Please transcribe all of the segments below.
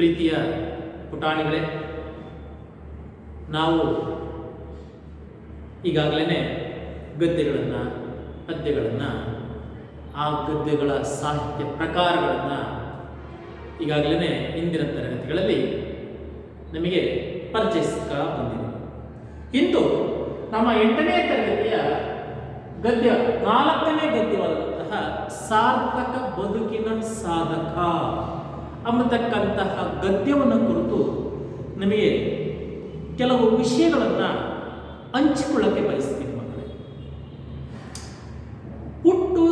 ಪ್ರೀತಿಯ ಪುಟಾಣಿಗಳೇ, ನಾವು ಈಗಾಗಲೇ ಗದ್ಯಗಳನ್ನು, ಪದ್ಯಗಳನ್ನು, ಆ ಗದ್ಯಗಳ ಸಾಹಿತ್ಯ ಪ್ರಕಾರಗಳನ್ನು ಈಗಾಗಲೇ ಇಂದಿನ ತರಗತಿಗಳಲ್ಲಿ ನಮಗೆ ಪರಿಚಯಿಸ್ತಾ ಬಂದಿದೆ. ಇಂದು ನಮ್ಮ 8ನೇ ತರಗತಿಯ ಗದ್ಯ 4ನೇ ಗದ್ಯವಾದಂತಹ ಸಾರ್ಥಕ ಬದುಕಿನ ಸಾಧಕ ಅನ್ನತಕ್ಕಂತಹ ಗದ್ಯವನ್ನು ಕುರಿತು ನಮಗೆ ಕೆಲವು ವಿಷಯಗಳನ್ನು ಹಂಚಿಕೊಳ್ಳಕ್ಕೆ ಬಯಸ್ತೀನಿ ಮಕ್ಕಳೇ. ಹುಟ್ಟು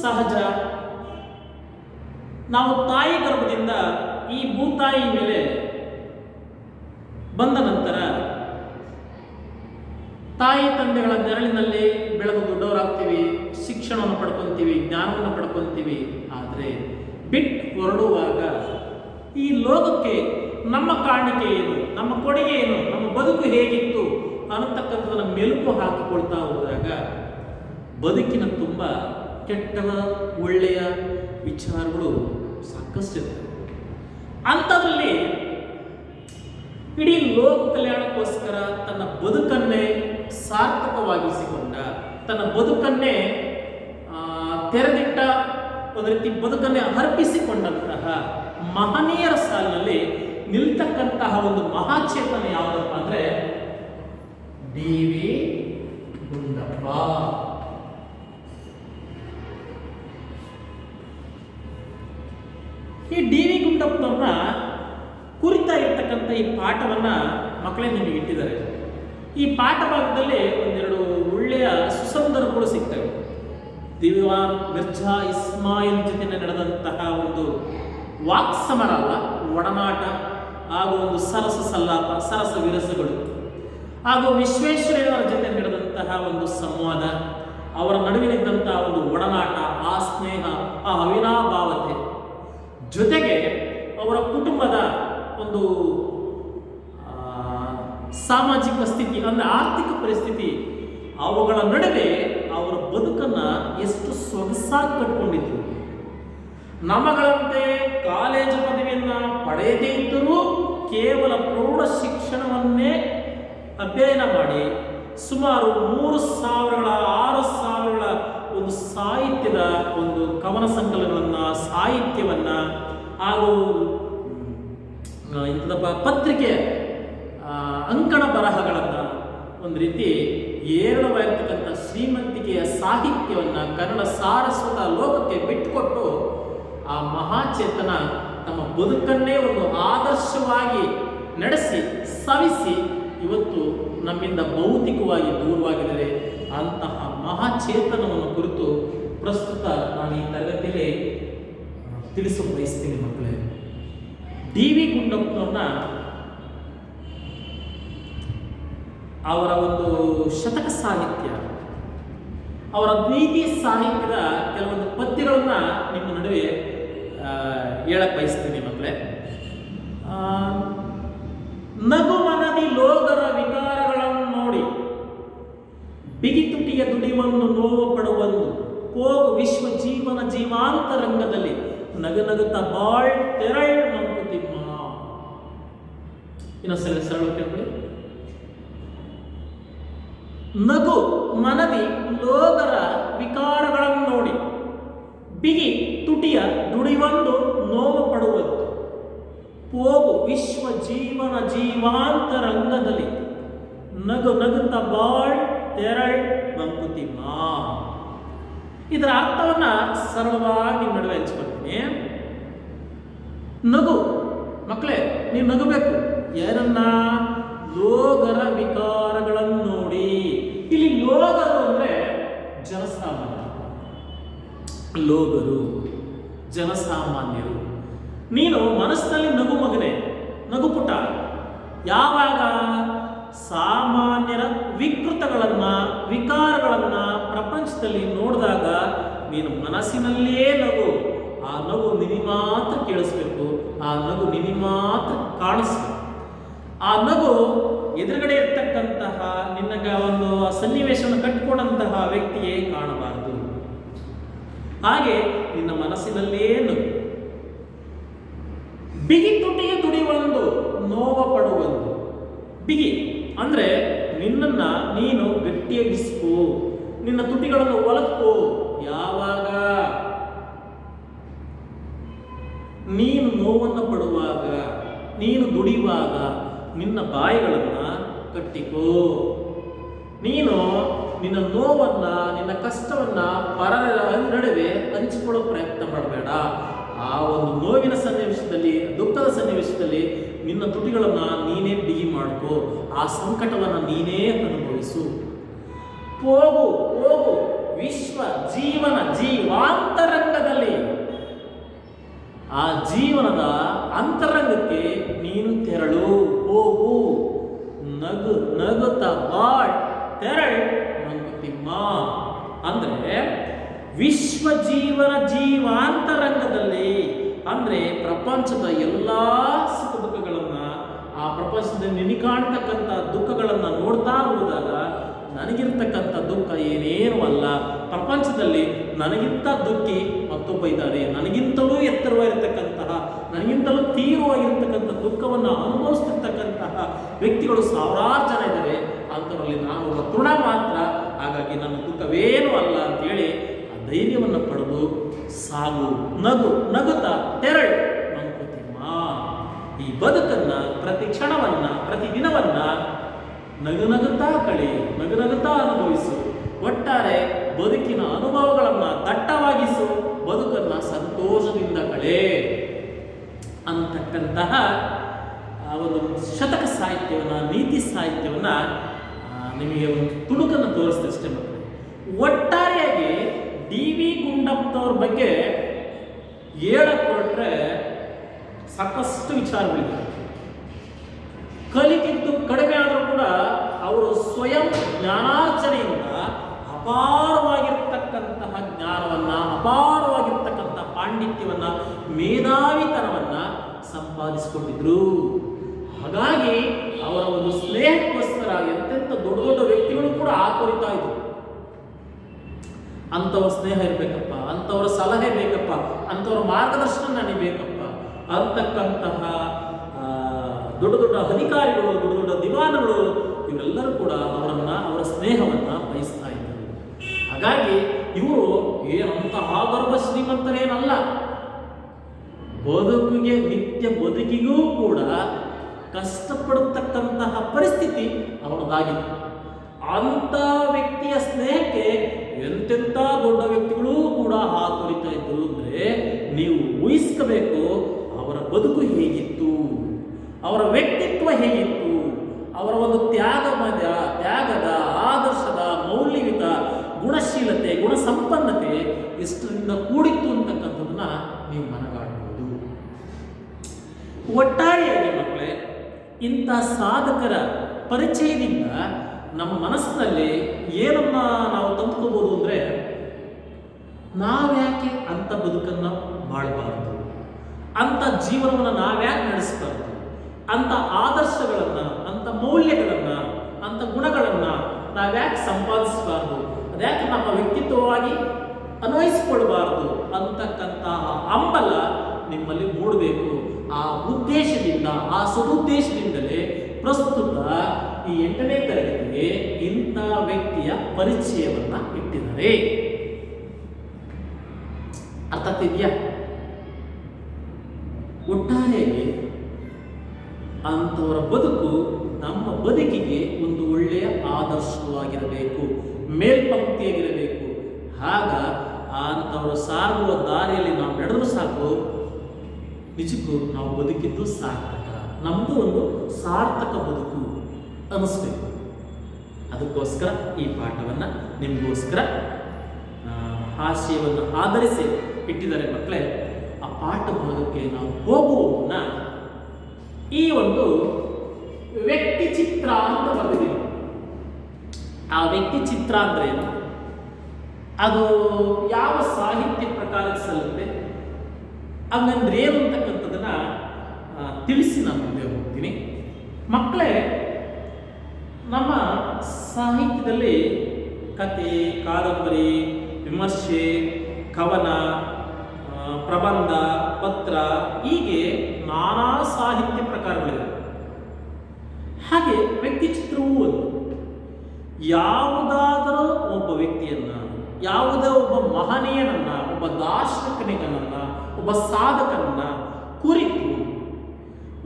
ಸಹಜ. ನಾವು ತಾಯಿ ಗರ್ಭದಿಂದ ಈ ಭೂತಾಯಿ ಮೇಲೆ ಬಂದ ನಂತರ ತಾಯಿ ತಂದೆಗಳ ನೆರಳಿನಲ್ಲಿ ಬೆಳೆದು ದೊಡ್ಡವರಾಗ್ತೀವಿ, ಶಿಕ್ಷಣವನ್ನು ಪಡ್ಕೊತೀವಿ, ಜ್ಞಾನವನ್ನು ಪಡ್ಕೊತೀವಿ. ಆದರೆ ಬಿಟ್ಟು ಹೊರಡುವಾಗ ಈ ಲೋಕಕ್ಕೆ ನಮ್ಮ ಕಾಣಿಕೆ ಏನು, ನಮ್ಮ ಕೊಡುಗೆ ಏನು, ನಮ್ಮ ಬದುಕು ಹೇಗಿತ್ತು ಅನ್ನತಕ್ಕಂಥದನ್ನ ಮೆಲುಕು ಹಾಕಿಕೊಳ್ತಾ ಹೋದಾಗ ಬದುಕಿನ ತುಂಬ ಕೆಟ್ಟ ಒಳ್ಳೆಯ ವಿಚಾರಗಳು ಸಾಕಷ್ಟಿದೆ. ಅಂಥದ್ರಲ್ಲಿ ಇಡೀ ಲೋಕ ಕಲ್ಯಾಣಕ್ಕೋಸ್ಕರ ತನ್ನ ಬದುಕನ್ನೇ ಸಾರ್ಥಕವಾಗಿಸಿಕೊಂಡ, ತನ್ನ ಬದುಕನ್ನೇ ತೆರೆದಿಟ್ಟ, ಒಂದು ರೀತಿ ಬದುಕನ್ನೇ ಅರ್ಪಿಸಿಕೊಂಡಂತಹ ಮಹನೀಯರ ಸಾಲಿನಲ್ಲಿ ನಿಲ್ತಕ್ಕಂತಹ ಒಂದು ಮಹಾಚೇತನ ಯಾವುದಪ್ಪ ಅಂದರೆ ಡಿ.ವಿ. ಗುಂಡಪ್ಪ. ಈ ಡಿ.ವಿ. ಗುಂಡಪ್ಪನವ್ರನ್ನ ಕುರಿತಾ ಇರ್ತಕ್ಕಂಥ ಈ ಪಾಠವನ್ನು ಮಕ್ಕಳೇ ನಿಮಗೆ ಇಟ್ಟಿದ್ದಾರೆ. ಈ ಪಾಠ ಭಾಗದಲ್ಲಿ ಒಂದೆರಡು ಒಳ್ಳೆಯ ಸುಸಂದರ್ಭಗಳು ಸಿಗ್ತವೆ. ದಿವಾನ್ ಮಿರ್ಜಾ ಇಸ್ಮಾಯಿಲ್ ಜೊತೆ ನಡೆದಂತಹ ಒಂದು ವಾಕ್ಸಮರ ಅಲ್ಲ, ಒಡನಾಟ ಹಾಗೂ ಒಂದು ಸರಸ ಸಲ್ಲಾಪ, ಸರಸ ವಿರಸಗಳು, ಹಾಗೂ ವಿಶ್ವೇಶ್ವರಯ್ಯನವರ ಜೊತೆ ನಡೆದಂತಹ ಒಂದು ಸಂವಾದ, ಅವರ ನಡುವಿನಿದ್ದಂತಹ ಒಂದು ಒಡನಾಟ, ಆ ಸ್ನೇಹ, ಆ ಅವಿನಾಭಾವತೆ, ಜೊತೆಗೆ ಅವರ ಕುಟುಂಬದ ಒಂದು ಸಾಮಾಜಿಕ ಸ್ಥಿತಿ ಅಂದರೆ ಆರ್ಥಿಕ ಪರಿಸ್ಥಿತಿ, ಅವುಗಳ ನಡುವೆ ಅವರ ಬದುಕನ್ನು ಎಷ್ಟು ಸೊಗಸಾಗಿ ಕಟ್ಕೊಂಡಿದ್ರು. ನಮಗಳಂತೆ ಕಾಲೇಜು ಪದವಿಯನ್ನು ಪಡೆಯದೇ ಇದ್ದರೂ ಕೇವಲ ಪ್ರೌಢ ಶಿಕ್ಷಣವನ್ನೇ ಅಧ್ಯಯನ ಮಾಡಿ ಸುಮಾರು 3,000-6,000 ಒಂದು ಸಾಹಿತ್ಯದ ಒಂದು ಕವನ ಸಂಕಲನಗಳನ್ನು, ಸಾಹಿತ್ಯವನ್ನು ಹಾಗೂ ಇಂಥದಪ್ಪ ಪತ್ರಿಕೆ ಅಂಕಣ ಬರಹಗಳನ್ನು, ಒಂದು ರೀತಿ ಏರಳವಾಗಿರ್ತಕ್ಕಂಥ ಶ್ರೀಮಂತಿಕೆಯ ಸಾಹಿತ್ಯವನ್ನು ಕನ್ನಡ ಸಾರಸ್ವತ ಲೋಕಕ್ಕೆ ಬಿಟ್ಟುಕೊಟ್ಟು ಆ ಮಹಾಚೇತನ ತಮ್ಮ ಬದುಕನ್ನೇ ಒಂದು ಆದರ್ಶವಾಗಿ ನಡೆಸಿ ಸವಿಸಿ ಇವತ್ತು ನಮ್ಮಿಂದ ಭೌತಿಕವಾಗಿ ದೂರವಾಗಿದ್ದಾರೆ. ಅಂತಹ ಮಹಾಚೇತನವನ್ನು ಕುರಿತು ಪ್ರಸ್ತುತ ನಾನು ಈ ತರಗತಿಯಲ್ಲಿ ತಿಳಿಸ ಬಯಸ್ತೀನಿ ಮಕ್ಕಳೇ. ಡಿ.ವಿ. ಗುಂಡಪ್ಪನವ್ರನ್ನ ಅವರ ಒಂದು ಶತಕ ಸಾಹಿತ್ಯ, ಅವರ ನೀತಿ ಸಾಹಿತ್ಯದ ಕೆಲವೊಂದು ಪದ್ಯಗಳನ್ನ ನಿಮ್ಮ ನಡುವೆ ಹೇಳಕ್ ಬಯಸ್ತೀನಿ ಮಕ್ಕಳೇ. ನಗು ಮನದಿ ಲೋಗರ ವಿಕಾರಗಳನ್ನು ನೋಡಿ ಬಿಗಿತುಟಿಯ ದುಡಿವನ್ನು ನೋವು ಪಡುವಂದು ಹೋಗು ವಿಶ್ವ ಜೀವನ ಜೀವಾಂತರಂಗದಲ್ಲಿ ನಗನಗುತ್ತ ಬಾಳ್ ತೆರಳ್ ಮಂಕುತಿಮ್ಮ. ಇನ್ನೊಂದ್ಸಲ ಸರಳ ಕೇಳ್ಬಿಡಿ. ನಗು ಮನದಿ ಲೋಗರ ವಿಕಾರಗಳನ್ನು ನೋಡಿ ಬಿಗಿ ತುಟಿಯ ದುಡಿವೊಂದು ನೋವು ಪಡುವುದು ಹೋಗು ವಿಶ್ವ ಜೀವನ ಜೀವಾಂತರಂಗದಲ್ಲಿ ನಗು ನಗುತ್ತ ಬಾಳ್ ತೆರಳ್ ಮಂಕುತಿಮ್ಮ. ಇದರ ಅರ್ಥವನ್ನ ಸರಳವಾಗಿ ನಡುವೆ ಹಂಚ್ಕೊಳ್ತೀನಿ. ನಗು ಮಕ್ಕಳೇ, ನೀವು ನಗಬೇಕು. ಯಾರನ್ನ? ಲೋಗರ ವಿಕಾರಗಳನ್ನು ನೋಡಿ. ಇಲ್ಲಿ ಲೋಗರು ಅಂದ್ರೆ ಜನಸಾಮಾನ್ಯ, ಲೋಗರು ಜನಸಾಮಾನ್ಯರು. ನೀನು ಮನಸ್ಸಿನಲ್ಲಿ ನಗು ಮಗನೇ, ನಗು ಪುಟ. ಯಾವಾಗ? ಸಾಮಾನ್ಯರ ವಿಕೃತಗಳನ್ನ, ವಿಕಾರಗಳನ್ನ ಪ್ರಪಂಚದಲ್ಲಿ ನೋಡಿದಾಗ ನೀನು ಮನಸ್ಸಿನಲ್ಲೇ ನಗು. ಆ ನಗು ನಿನಿ ಮಾತ್ರ ಕೇಳಿಸ್ಬೇಕು, ಆ ನಗು ನಿನಿ ಮಾತ್ರ ಕಾಣಿಸ್ಬೇಕು. ಆ ನಗು ಎದುರುಗಡೆ ಇರ್ತಕ್ಕಂತಹ ನಿನ್ನಗ ಒಂದು ಸನ್ನಿವೇಶವನ್ನು ಕಟ್ಟಿಕೊಂಡಂತಹ ವ್ಯಕ್ತಿಯೇ ಕಾಣಬಾರದು. ಹಾಗೆ ನಿನ್ನ ಮನಸ್ಸಿನಲ್ಲೇ ನಗು. ಬಿಗಿ ತುಟಿಗೆ ದುಡಿಯುವೊಂದು, ನೋವ ಪಡುವೊಂದು. ಬಿಗಿ ಅಂದ್ರೆ ನಿನ್ನನ್ನ ನೀನು ಗಟ್ಟಿಯಾಗಿಸ್ಕೋ, ನಿನ್ನ ತುಟಿಗಳನ್ನು ಒಲಕ್ಕೋ. ಯಾವಾಗ? ನೀನು ನೋವನ್ನು ಪಡುವಾಗ, ನೀನು ದುಡಿಯುವಾಗ ನಿನ್ನ ಬಾಯಿಗಳನ್ನ ಕಟ್ಟಿಕೋ. ನೀನು ನಿನ್ನ ನೋವನ್ನ, ನಿನ್ನ ಕಷ್ಟವನ್ನ ಪರರ ನಡುವೆ ಹಂಚಿಕೊಳ್ಳೋ ಪ್ರಯತ್ನ ಮಾಡಬೇಡ. ಆ ಒಂದು ನೋವಿನ ಸನ್ನಿವೇಶದಲ್ಲಿ, ದುಃಖದ ಸನ್ನಿವೇಶದಲ್ಲಿ ನಿನ್ನ ತುಟಿಗಳನ್ನ ನೀನೇ ಬಿಗಿ ಮಾಡ್ಕೋ. ಆ ಸಂಕಟವನ್ನು ನೀನೇ ಅನುಭವಿಸು. ಹೋಗು ಹೋಗು ವಿಶ್ವ ಜೀವನ ಜೀವಾಂತರಂಗದಲ್ಲಿ, ಆ ಜೀವನದ ಅಂತರಂಗಕ್ಕೆ ನೀನು ತೆರಳು. ಹೋಗು, ನಗು ನಗುತ್ತ ಬಾಳ್, ತೆರಳು ಮಂಕುತಿಮ್ಮ. ಅಂದ್ರೆ ವಿಶ್ವ ಜೀವನ ಜೀವಾಂತರಂಗದಲ್ಲಿ, ಅಂದ್ರೆ ಪ್ರಪಂಚದ ಎಲ್ಲಾ ಸುಖ ದುಃಖಗಳನ್ನ, ಆ ಪ್ರಪಂಚದಲ್ಲಿ ನಿನಗಾಣ್ತಕ್ಕಂಥ ದುಃಖಗಳನ್ನ ನೋಡ್ತಾ ಹೋದಾಗ ನನಗಿರ್ತಕ್ಕಂಥ ದುಃಖ ಏನೇನು ಅಲ್ಲ. ಪ್ರಪಂಚದಲ್ಲಿ ನನಗಿಂತ ದುಃಖಿ ಮತ್ತೊಬ್ಬ ಇದ್ದಾರೆ. ನನಗಿಂತಲೂ ಎತ್ತರವಾಗಿರ್ತಕ್ಕಂತಹ, ನನಗಿಂತಲೂ ತೀವ್ರವಾಗಿರ್ತಕ್ಕಂಥ ದುಃಖವನ್ನು ಅನುಭವಿಸ್ತಿರ್ತಕ್ಕಂತಹ ವ್ಯಕ್ತಿಗಳು ಸಾವಿರಾರು ಜನ ಇದ್ದಾರೆ. ಅಂಥವರಲ್ಲಿ ನಾನು ಒಬ್ಬ ತೃಣ ಮಾತ್ರ. ಹಾಗಾಗಿ ನನ್ನ ದುಃಖವೇನೂ ಅಲ್ಲ ಅಂತೇಳಿ ಆ ಧೈರ್ಯವನ್ನು ಪಡೆದು ಸಾಗು. ನಗು ನಗುತ್ತಾ ತೆರಳು ಮಂಕುತಿಮ್ಮ. ಈ ಬದುಕನ್ನ, ಪ್ರತಿ ಕ್ಷಣವನ್ನ, ಪ್ರತಿ ದಿನವನ್ನ ನಗು ನಗುತ್ತಾ ಕಳಿ, ನಗು ನಗುತ್ತಾ ಅನುಭವಿಸು. ಒಟ್ಟಾರೆ ಬದುಕಿನ ಅನುಭವಗಳನ್ನ ದಟ್ಟವಾಗಿಸು, ಬದುಕನ್ನ ಸಂತೋಷದಿಂದ ಕಳೆ ಅಂತಕ್ಕಂತಹ ಒಂದು ಶತಕ ಸಾಹಿತ್ಯವನ್ನ, ನೀತಿ ಸಾಹಿತ್ಯವನ್ನ ನಿಮಗೆ ಒಂದು ತುಣುಕನ್ನು ತೋರಿಸ್ತೆ ಅಷ್ಟೇ. ಒಟ್ಟಾರೆಯಾಗಿ ಡಿ.ವಿ. ಗುಂಡಪ್ಪನವ್ರ ಬಗ್ಗೆ ಹೇಳಕೊಟ್ರೆ ಸಾಕಷ್ಟು ವಿಚಾರಗಳಿವೆ. ಕಲಿತಿದ್ದು ಕಡಿಮೆ ಆದರೂ ಕೂಡ ಅವರು ಸ್ವಯಂ ಜ್ಞಾನಾರ್ಜನೆಯಿಂದ ಅಪಾರವಾಗಿರ್ತಕ್ಕಂತಹ ಜ್ಞಾನವನ್ನ, ಅಪಾರವಾಗಿರ್ತಕ್ಕಂತಹ ಪಾಂಡಿತ್ಯವನ್ನ, ಮೇಧಾವಿತನವನ್ನ ಸಂಪಾದಿಸಿಕೊಂಡಿದ್ರು. ಹಾಗಾಗಿ ಅವರ ಒಂದು ಸ್ನೇಹಕ್ಕೋಸ್ಕರ ಎಂತೆಂಥ ದೊಡ್ಡ ದೊಡ್ಡ ವ್ಯಕ್ತಿಗಳು ಕೂಡ ಆತೋರಿತಾ ಇದ್ರು. ಅಂಥವ್ರ ಸ್ನೇಹ ಇರಬೇಕಪ್ಪ, ಅಂಥವ್ರ ಸಲಹೆ ಬೇಕಪ್ಪ, ಅಂಥವ್ರ ಮಾರ್ಗದರ್ಶನ ನನಗೆ ಬೇಕಪ್ಪ ಅಂತಕ್ಕಂತಹ ದೊಡ್ಡ ದೊಡ್ಡ ಅಧಿಕಾರಿಗಳು, ದೊಡ್ಡ ದೊಡ್ಡ ದಿವಾನಗಳು ಇವರೆಲ್ಲರೂ ಕೂಡ ಅವರ ಸ್ನೇಹವನ್ನು ಬಯಸ್ತಾ ಇದ್ದರು. ಹಾಗಾಗಿ ಇವರು ಏನಂತಹ ಗರ್ಭ ಶ್ರೀಮಂತರೇನಲ್ಲ. ಬದುಕಿಗೆ, ನಿತ್ಯ ಬದುಕಿಗೂ ಕೂಡ ಕಷ್ಟಪಡತಕ್ಕಂತಹ ಪರಿಸ್ಥಿತಿ ಅವರದಾಗಿತ್ತು. ಅಂಥ ವ್ಯಕ್ತಿಯ ಸ್ನೇಹಕ್ಕೆ ಎಂತೆಂಥ ದೊಡ್ಡ ವ್ಯಕ್ತಿಗಳೂ ಕೂಡ ಹಾತೊರಿತಾ ಇದ್ರು. ಅಂದರೆ ನೀವು ಊಹಿಸ್ಕೋಬೇಕು ಅವರ ಬದುಕು ಹೇಗಿತ್ತು, ಅವರ ವ್ಯಕ್ತಿತ್ವ ಹೇಗಿತ್ತು, ಅವರ ಒಂದು ತ್ಯಾಗದ, ಆದರ್ಶದ, ಮೌಲ್ಯಯುತ ಗುಣಶೀಲತೆ, ಗುಣಸಂಪನ್ನತೆ ಎಷ್ಟರಿಂದ ಕೂಡಿತ್ತು ಅಂತಕ್ಕಂಥದ್ದನ್ನ ನೀವು ಮನಗಾಣಬಹುದು. ಒಟ್ಟಾರೆಯಾಗಿ ಮಕ್ಕಳೇ, ಇಂಥ ಸಾಧಕರ ಪರಿಚಯದಿಂದ ನಮ್ಮ ಮನಸ್ಸಿನಲ್ಲಿ ಏನನ್ನ ನಾವು ತಂದುಕೋಬಹುದು ಅಂದರೆ, ನಾವ್ಯಾಕೆ ಅಂಥ ಬದುಕನ್ನು ಬಾಳಬಾರದು, ಅಂಥ ಜೀವನವನ್ನು ನಾವ್ಯಾಕೆ ನಡೆಸಬಾರ್ದು, ಅಂಥ ಆದರ್ಶಗಳನ್ನು, ಅಂಥ ಮೌಲ್ಯಗಳನ್ನು, ಅಂಥ ಗುಣಗಳನ್ನು ನಾವ್ಯಾಕೆ ಸಂಪಾದಿಸಬಾರ್ದು, ಅದ್ಯಾಕೆ ನಮ್ಮ ವ್ಯಕ್ತಿತ್ವವಾಗಿ ಅನ್ವಯಿಸಿಕೊಳ್ಬಾರ್ದು ಅಂತಕ್ಕಂತಹ ಹಂಬಲ ನಿಮ್ಮಲ್ಲಿ ಮೂಡಬೇಕು. ಆ ಉದ್ದೇಶದಿಂದ, ಆ ಸದುದ್ದೇಶದಿಂದಲೇ ಪ್ರಸ್ತುತ ಈ 8ನೇ ತರಗತಿಗೆ ಇಂಥ ವ್ಯಕ್ತಿಯ ಪರಿಚಯವನ್ನ ಇಟ್ಟಿದ್ದಾರೆ. ಅರ್ಥ ಆಗ್ತಿದ್ಯಾ? ಒಟ್ಟಾರೆಯಾಗಿ ಅಂಥವರ ಬದುಕು ನಮ್ಮ ಬದುಕಿಗೆ ಒಂದು ಒಳ್ಳೆಯ ಆದರ್ಶವಾಗಿರಬೇಕು, ಮೇಲ್ಪಂಕ್ತಿಯಾಗಿರಬೇಕು. ಆಗ ಅಂಥವರು ಸಾಗುವ ದಾರಿಯಲ್ಲಿ ನಾವು ನಡೆದರೂ ಸಾಕು, ನಿಜಕ್ಕೂ ನಾವು ಬದುಕಿದ್ದು ಸಾರ್ಥಕ, ನಮ್ಮದು ಒಂದು ಸಾರ್ಥಕ ಬದುಕು ಅನ್ನಿಸ್ಬೇಕು. ಅದಕ್ಕೋಸ್ಕರ ಈ ಪಾಠವನ್ನು ನಿಮಗೋಸ್ಕರ ಹಾಸ್ಯವನ್ನು ಆಧರಿಸಿ ಇಟ್ಟಿದ್ದಾರೆ ಮಕ್ಕಳೇ. ಆ ಪಾಠ ಭಾಗಕ್ಕೆ ನಾವು ಹೋಗುವುದನ್ನ ಈ ಒಂದು ವ್ಯಕ್ತಿ ಚಿತ್ರ ಅಂತ ಬರೆದಿದ್ದೀವಿ. ಆ ವ್ಯಕ್ತಿ ಚಿತ್ರ ಅಂದ್ರೆ ಏನು, ಅದು ಯಾವ ಸಾಹಿತ್ಯ ಪ್ರಕಾರಕ್ಕೆ ಸಲ್ಲುತ್ತೆ, ಹಂಗಂದ್ರೆ ಏನು ಅಂತಕ್ಕಂಥದ್ದನ್ನ ತಿಳಿಸಿ ನಾನು ಮುಂದೆ ಹೋಗ್ತೀನಿ. ಮಕ್ಕಳೇ, ನಮ್ಮ ಸಾಹಿತ್ಯದಲ್ಲಿ ಕತೆ, ಕಾದಂಬರಿ, ವಿಮರ್ಶೆ, ಕವನ, ಪ್ರಬಂಧ, ಪತ್ರ, ಹೀಗೆ ನಾನಾ ಸಾಹಿತ್ಯ ಪ್ರಕಾರಗಳಿವೆ. ಹಾಗೆ ವ್ಯಕ್ತಿ ಚಿತ್ರವೂ ಒಂದು. ಯಾವುದಾದರೂ ಒಬ್ಬ ವ್ಯಕ್ತಿಯನ್ನ, ಯಾವುದೇ ಒಬ್ಬ ಮಹನೀಯನನ್ನ, ಒಬ್ಬ ದಾರ್ಶನಿಕನನ್ನ, ಒಬ್ಬ ಸಾಧಕನನ್ನ ಕುರಿತು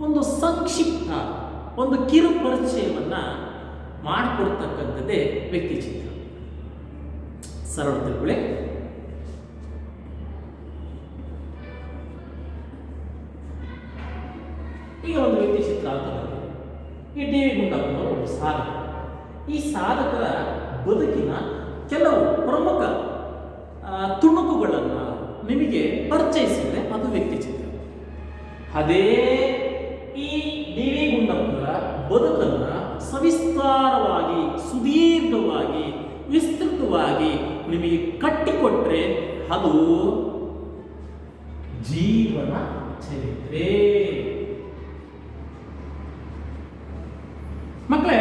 ಒಂದು ಸಂಕ್ಷಿಪ್ತ, ಒಂದು ಕಿರು ಪರಿಚಯವನ್ನ ಮಾಡಿಕೊಡ್ತಕ್ಕಂಥದ್ದೇ ವ್ಯಕ್ತಿ ಚಿತ್ರ. ಸರಳ ತಿಳ್ಕೊಳ್ಳಿ. ಈಗ ಒಂದು ವ್ಯಕ್ತಿ ಚಿತ್ರ ಅಂತ ಬಂದಿದೆ. ಈ ಡಿ ವಿ ಗುಂಡಪ್ಪನವರು ಒಬ್ಬ ಸಾಧಕ. ಈ ಸಾಧಕರ ಬದುಕಿನ ಕೆಲವು ಪ್ರಮುಖ ತುಣುಕುಗಳನ್ನು ನಿಮಗೆ ಪರಿಚಯಿಸಿದರೆ ಅದು ವ್ಯಕ್ತಿ ಚಿತ್ರ. ಅದೇ ಈ ಡಿ ವಿ ಗುಂಡಪ್ಪನವರ ಬದುಕನ್ನು ಸವಿಸ್ತಾರವಾಗಿ, ಸುದೀರ್ಘವಾಗಿ, ವಿಸ್ತೃತವಾಗಿ ನಿಮಗೆ ಕಟ್ಟಿಕೊಟ್ರೆ ಅದು ಜೀವನ ಚರಿತ್ರೆ. ಮಕ್ಕಳೇ,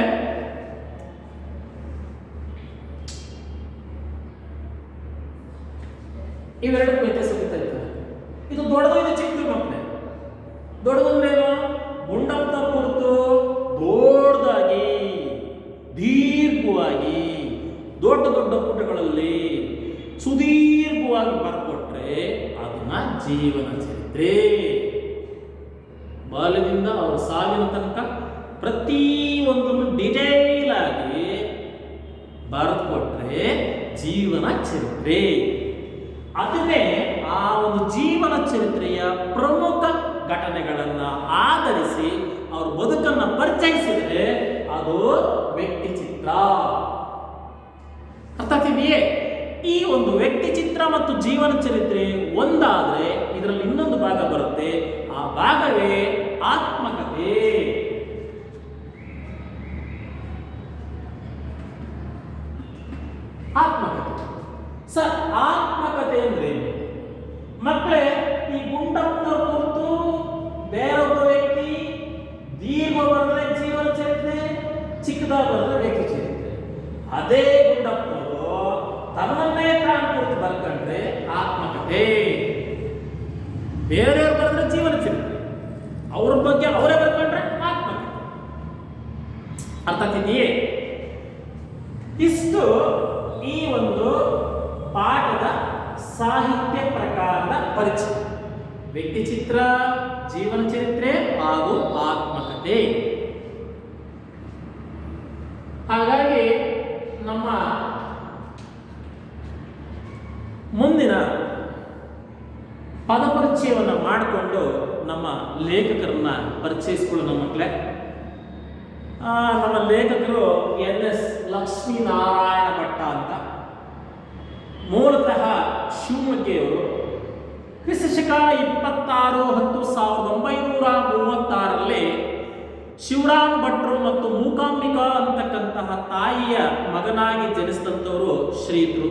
ಇವೆರಡು ವ್ಯತ್ಯಾಸ ಗೊತ್ತಾಯ್ತು. ಇದು ದೊಡ್ಡದು, ಇದು ಚಿಕ್ಕದು. ಮಕ್ಕಳೇ, ದೊಡ್ಡದು ಅಂದ್ರೇನು? ಗುಂಡಪ್ಪನ ಕುರಿತು ದೊಡ್ಡದಾಗಿ, ದೀರ್ಘವಾಗಿ, ದೊಡ್ಡ ದೊಡ್ಡ ಪುಟಗಳಲ್ಲಿ ಸುದೀರ್ಘವಾಗಿ ಬರ್ಕೊಟ್ರೆ ಅದನ್ನ ಜೀವನ ಚರಿತ್ರೆ. ಬಾಲ್ಯದಿಂದ ಅವರ ಸಾವಿನ ತನಕ ಪ್ರತಿಯೊಂದನ್ನು ಡಿಟೇಲ್ ಆಗಿ ಬರೆದು ಕೊಟ್ರೆ ಜೀವನ ಚರಿತ್ರೆ. ಅದನ್ನೇ ಆ ಒಂದು ಜೀವನ ಚರಿತ್ರೆಯ ಪ್ರಮುಖ ಘಟನೆಗಳನ್ನು ಆಧರಿಸಿ ಅವ್ರ ಬದುಕನ್ನು ಪರಿಚಯಿಸಿದರೆ ಅದು ವ್ಯಕ್ತಿ ಚಿತ್ರ. ಅರ್ಥ ಆಗ್ತಿದೆಯೇ? ಈ ಒಂದು ವ್ಯಕ್ತಿ ಚಿತ್ರ ಮತ್ತು ಜೀವನ ಚರಿತ್ರೆ ಒಂದಾದ್ರೆ ಇದರಲ್ಲಿ ಇನ್ನೊಂದು ಭಾಗ ಬರುತ್ತೆ. ಆ ಭಾಗವೇ ಆತ್ಮಕಥೆ. ಆತ್ಮಕಥೆ ಸರ್, ಆತ್ಮಕಥೆ ಅಂದ್ರೆ ಮಕ್ಕಳೇ, ಈ ಗುಂಡಪ್ಪನವ್ರ ಕುರಿತು ಬೇರೊಬ್ಬ ವ್ಯಕ್ತಿ ದೀರ್ಘ ಬರೆದ್ರೆ ಜೀವನ ಚರಿತ್ರೆ, ಚಿಕ್ಕದಾಗಿ ಬರೆದ್ರೆ ವ್ಯಕ್ತಿ ಚರಿತ್ರೆ. ಅದೇ ಗುಂಡಪ್ಪನವರು ತನ್ನನ್ನೇ ತಾನು ಕುರಿತು ಬರ್ಕೊಂಡ್ರೆ ಆತ್ಮಕಥೆ. ಬೇರೆಯವ್ರು ಬರೆದ್ರೆ ಜೀವನ ಚರಿತ್ರೆ, ಅವ್ರ ಬಗ್ಗೆ ಅವರೇ ಬರ್ಕೊಂಡ್ರೆ ಆತ್ಮಕಥೆ. ಅರ್ಥ ಆಗ್ತಿದೆಯೇ? ಇಷ್ಟು ಈ ಒಂದು ಪಾಠದ ಸಾಹಿತ್ಯ ಪ್ರಕಾರದ ಪರಿಚಯ. ವ್ಯಕ್ತಿ ಚಿತ್ರ, ಜೀವನ ಚರಿತ್ರೆ ಹಾಗೂ ಆತ್ಮಕಥೆ. ಹಾಗಾಗಿ ನಮ್ಮ ಮುಂದಿನ ಪದ ಪರಿಚಯವನ್ನು ಮಾಡಿಕೊಂಡು ನಮ್ಮ ಲೇಖಕರನ್ನ ಪರಿಚಯಿಸಿಕೊಳ್ಳೋಣ ಮಕ್ಕಳೇ. ನಮ್ಮ ಲೇಖಕರು NS ಲಕ್ಷ್ಮೀನಾರಾಯಣ ಭಟ್ಟ ಅಂತ, ಮೂಲತಃ ಶಿವಮೊಗ್ಗೆಯವರು. ಕ್ರಿಸ್ತಶಕ 26/10/1936 ಶಿವರಾಮ್ ಭಟ್ರು ಮತ್ತು ಮೂಕಾಂಬಿಕಾ ಅಂತಕ್ಕಂತಹ ತಾಯಿಯ ಮಗನಾಗಿ ಜನಿಸಿದಂಥವರು ಶ್ರೀದ್ರು.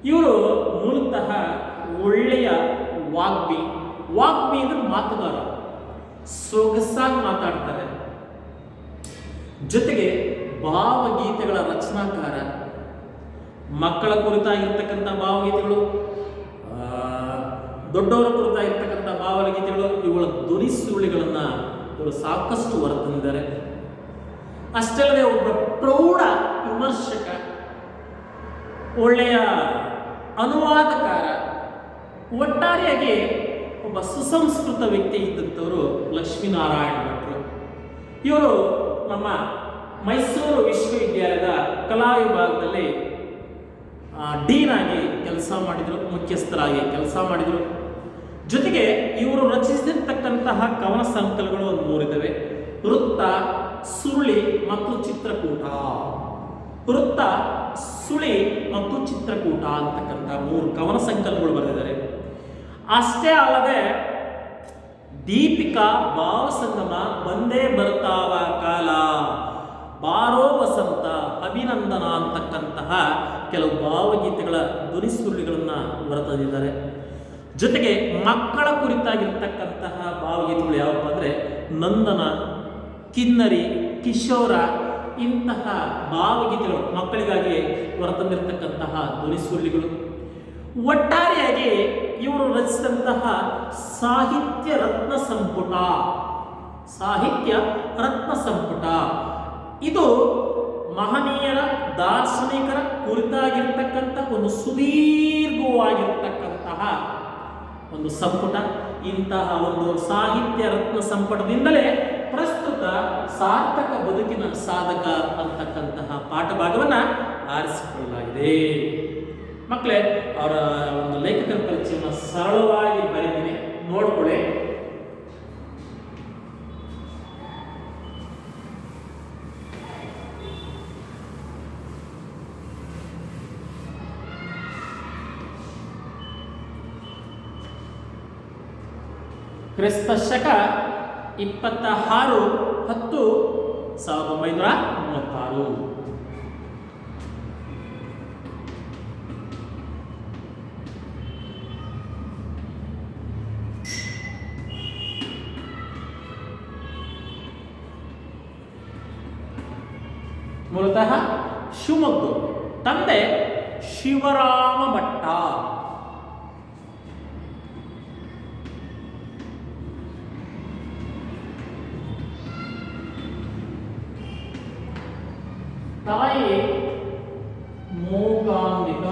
ಇವರು ಮೂಲತಃ ಒಳ್ಳೆಯ ವಾಗ್ಮಿ ಅಂದ್ರೆ ಮಾತುಗಾರ, ಸೊಗಸಾಗಿ ಮಾತಾಡ್ತಾರೆ. ಜೊತೆಗೆ ಭಾವಗೀತೆಗಳ ರಚನಾಕಾರ. ಮಕ್ಕಳ ಕುರಿತಾಗಿರ್ತಕ್ಕಂಥ ಭಾವಗೀತೆಗಳು, ದೊಡ್ಡವರ ಕುರಿತಾಗಿರ್ತಕ್ಕಂಥ ಭಾವಗೀತೆಗಳು, ಇವುಗಳ ಧ್ವನಿ ಸುರುಳಿಗಳನ್ನು ಇವರು ಸಾಕಷ್ಟು ಹೊರತಂದಿದ್ದಾರೆ. ಅಷ್ಟೇ ಅಲ್ಲದೆ ಒಬ್ಬ ಪ್ರೌಢ ವಿಮರ್ಶಕ, ಒಳ್ಳೆಯ ಅನುವಾದಕಾರ, ಒಟ್ಟಾರೆಯಾಗಿ ಒಬ್ಬ ಸುಸಂಸ್ಕೃತ ವ್ಯಕ್ತಿ ಇದ್ದಂಥವರು ಲಕ್ಷ್ಮೀನಾರಾಯಣ ಭಟ್ರು. ಇವರು ನಮ್ಮ ಮೈಸೂರು ವಿಶ್ವವಿದ್ಯಾಲಯದ ಕಲಾ ವಿಭಾಗದಲ್ಲಿ ಡೀನ್ ಆಗಿ ಕೆಲಸ ಮಾಡಿದರು, ಮುಖ್ಯಸ್ಥರಾಗಿ ಕೆಲಸ ಮಾಡಿದರು. ಜೊತೆಗೆ ಇವರು ರಚಿಸಿರ್ತಕ್ಕಂತಹ ಕವನ ಸಂಕಲನಗಳು ಒಂದು 3 ಇದ್ದಾವೆ. ವೃತ್ತ, ಸುರುಳಿ ಮತ್ತು ಚಿತ್ರಕೂಟ. ವೃತ್ತ, ಸುಳಿ ಮತ್ತು ಚಿತ್ರಕೂಟ ಅಂತಕ್ಕಂಥ 3 ಕವನ ಸಂಕಲನಗಳು ಬರೆದಿದ್ದಾರೆ. ಅಷ್ಟೇ ಅಲ್ಲದೆ ದೀಪಿಕಾ, ಭಾವಸಂಗಮ, ಬಂದೇ ಬರ್ತಾವ ಕಾಲ, ಬಾರೋ ವಸಂತ, ಅಭಿನಂದನ ಅಂತಕ್ಕಂತಹ ಕೆಲವು ಭಾವಗೀತೆಗಳ ಧ್ವನಿ ಸುರುಳಿಗಳನ್ನು ಹೊರತಂದಿದ್ದಾರೆ. ಜೊತೆಗೆ ಮಕ್ಕಳ ಕುರಿತಾಗಿರ್ತಕ್ಕಂತಹ ಭಾವಗೀತೆಗಳು ಯಾವಪ್ಪ ಅಂದರೆ ನಂದನ, ಕಿನ್ನರಿ, ಕಿಶೋರ, ಇಂತಹ ಭಾವಗೀತೆಗಳು ಮಕ್ಕಳಿಗಾಗಿ ಹೊರತಂದಿರತಕ್ಕಂತಹ ಧ್ವನಿ ಸುರುಳಿಗಳು. ಒಟ್ಟಾರೆಯಾಗಿ ಇವರು ರಚಿಸಿದಂತಹ ಸಾಹಿತ್ಯ ರತ್ನ ಸಂಪುಟ. ಸಾಹಿತ್ಯ ರತ್ನ ಸಂಪುಟ ಇದು ಮಹನೀಯರ ದಾರ್ಶನಿಕರ ಕುರಿತಾಗಿರ್ತಕ್ಕಂಥ ಒಂದು ಸುದೀರ್ಘವಾಗಿರ್ತಕ್ಕಂತಹ ಒಂದು ಸಂಪುಟ. ಇಂತಹ ಒಂದು ಸಾಹಿತ್ಯ ರತ್ನ ಸಂಪುಟದಿಂದಲೇ ಪ್ರಸ್ತುತ ಸಾರ್ಥಕ ಬದುಕಿನ ಸಾಧಕ ಅಂತಕ್ಕಂತಹ ಪಾಠ ಭಾಗವನ್ನ ಆರಿಸಿಕೊಳ್ಳಲಾಗಿದೆ. ಮಕ್ಕಳೇ, ಅವರ ಒಂದು ಲೇಖಕರ ಪರಿಚಯವನ್ನು ಸರಳವಾಗಿ ಬರೀತೀನಿ, ನೋಡ್ಕೊಳ್ಳಿ. ಕ್ರಿಸ್ತ ಶಕ 26/10/1936. ಮೂಲತಃ ಶಿವಮೊಗ್ಗ, ತಂದೆ ಶಿವರಾಮ ಭಟ್ಟ. ತಾಯಿ ಮೂಕಾಂಬಿಕ.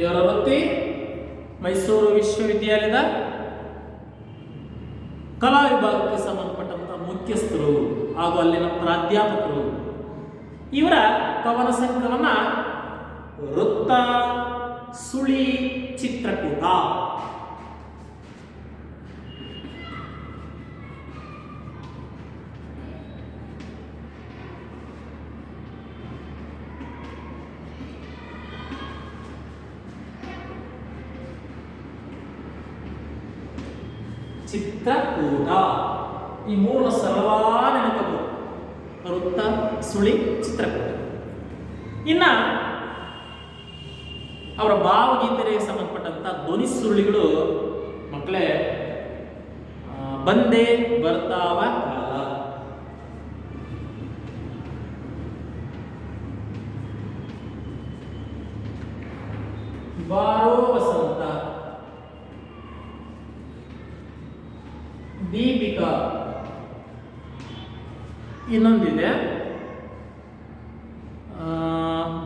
ಇವರ ವೃತ್ತಿ ಮೈಸೂರು ವಿಶ್ವವಿದ್ಯಾಲಯದ ಕಲಾ ವಿಭಾಗಕ್ಕೆ ಸಂಬಂಧಪಟ್ಟಂತಹ ಮುಖ್ಯಸ್ಥರು ಹಾಗೂ ಅಲ್ಲಿನ ಪ್ರಾಧ್ಯಾಪಕರು. ಇವರ ಕವನ ಸಂಕಲನ ವೃತ್ತ, ಸುಳಿ, ಚಿತ್ರಕೂಟ. ಚಿತ್ರಕೂಟ ಈ ಮೂಲ ಸರಳವಾದ ನೆನಪು. ವೃತ್ತ, ಸುಳಿ, ಚಿತ್ರಕೂಟ. ಇನ್ನ ಅವರ ಭಾವಗೀತೆಗೆ ಸಂಬಂಧಪಟ್ಟಂತ ಧ್ವನಿ ಸುರುಳಿಗಳು ಮಕ್ಕಳೇ ಬಂದೇ ಬರ್ತಾವ ಕಾಲ, ಬಾರೋ ವಸಂತ, ದೀಪಿಕಾ. ಇನ್ನೊಂದಿದೆ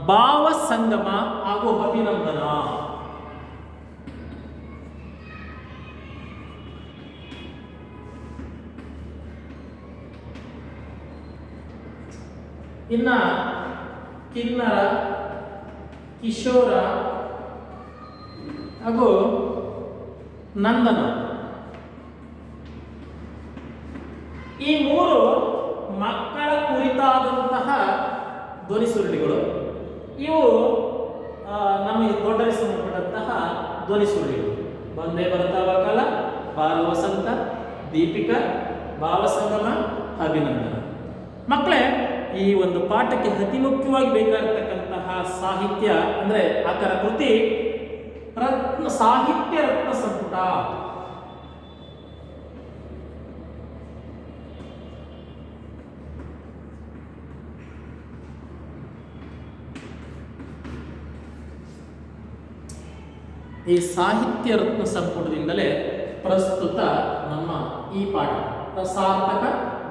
ಭಾವ ಸಂಗಮ ಹಾಗೂ ಅಭಿನಂದನ. ಇನ್ನ ಕಿನ್ನರ, ಕಿಶೋರ ಹಾಗೂ ನಂದನ. ಈ ಮೂರು ಮಕ್ಕಳ ಕುರಿತಾದಂತಹ ಧ್ವನಿ ಸುರುಳಿಗಳು. ಇವು ನಮಗೆ ದೊಡ್ಡರಿಗೆ ಸಂಬಂಧಪಟ್ಟಂತಹ ಧ್ವನಿ ಸುರುಳಿಗಳು. ಬಂದೇ ಬರ್ತಾವ ಕಾಲ, ಬಾರ ವಸಂತ, ದೀಪಿಕಾ, ಭಾವಸಂಗಮ, ಅಭಿನಂದನ. ಮಕ್ಕಳೇ, ಈ ಒಂದು ಪಾಠಕ್ಕೆ ಅತಿ ಮುಖ್ಯವಾಗಿ ಬೇಕಾಗಿರ್ತಕ್ಕಂತಹ ಸಾಹಿತ್ಯ ಅಂದ್ರೆ ಆತರ ಕೃತಿ ರತ್ನ ಸಾಹಿತ್ಯ ರತ್ನ ಸಂಪುಟ. ಈ ಸಾಹಿತ್ಯ ರತ್ನ ಸಂಪುಟದಿಂದಲೇ ಪ್ರಸ್ತುತ ನಮ್ಮ ಈ ಪಾಠ ಸಾರ್ಥಕ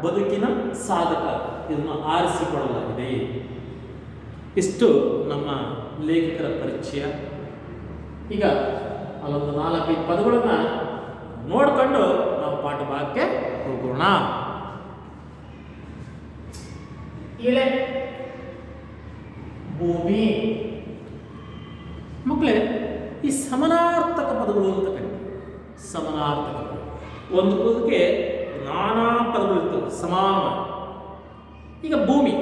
ಬದುಕಿನ ಸಾಧಕ ಇದನ್ನು ಆರಿಸಿಕೊಳ್ಳಲಾಗಿದೆ. ಇಷ್ಟು ನಮ್ಮ ಲೇಖಕರ ಪರಿಚಯ. ಈಗ ಅಲ್ಲೊಂದು 4-5 ಪದಗಳನ್ನ ನೋಡ್ಕೊಂಡು ನಾವು ಪಾಠ ಭಾಗಕ್ಕೆ ಹೋಗೋಣ. ಇಳೆ, ಭೂಮಿ. ಮಕ್ಕಳೇ, ಈ ಸಮನಾರ್ಥಕ ಪದಗಳು ಅಂತ ಕರೀತಾರೆ. ಸಮನಾರ್ಥಕ ಒಂದು ಪದಕ್ಕೆ ನಾನಾ ಪದಗಳು ಇರ್ತವೆ ಸಮಾನ. ಈಗ ಭೂಮಿ,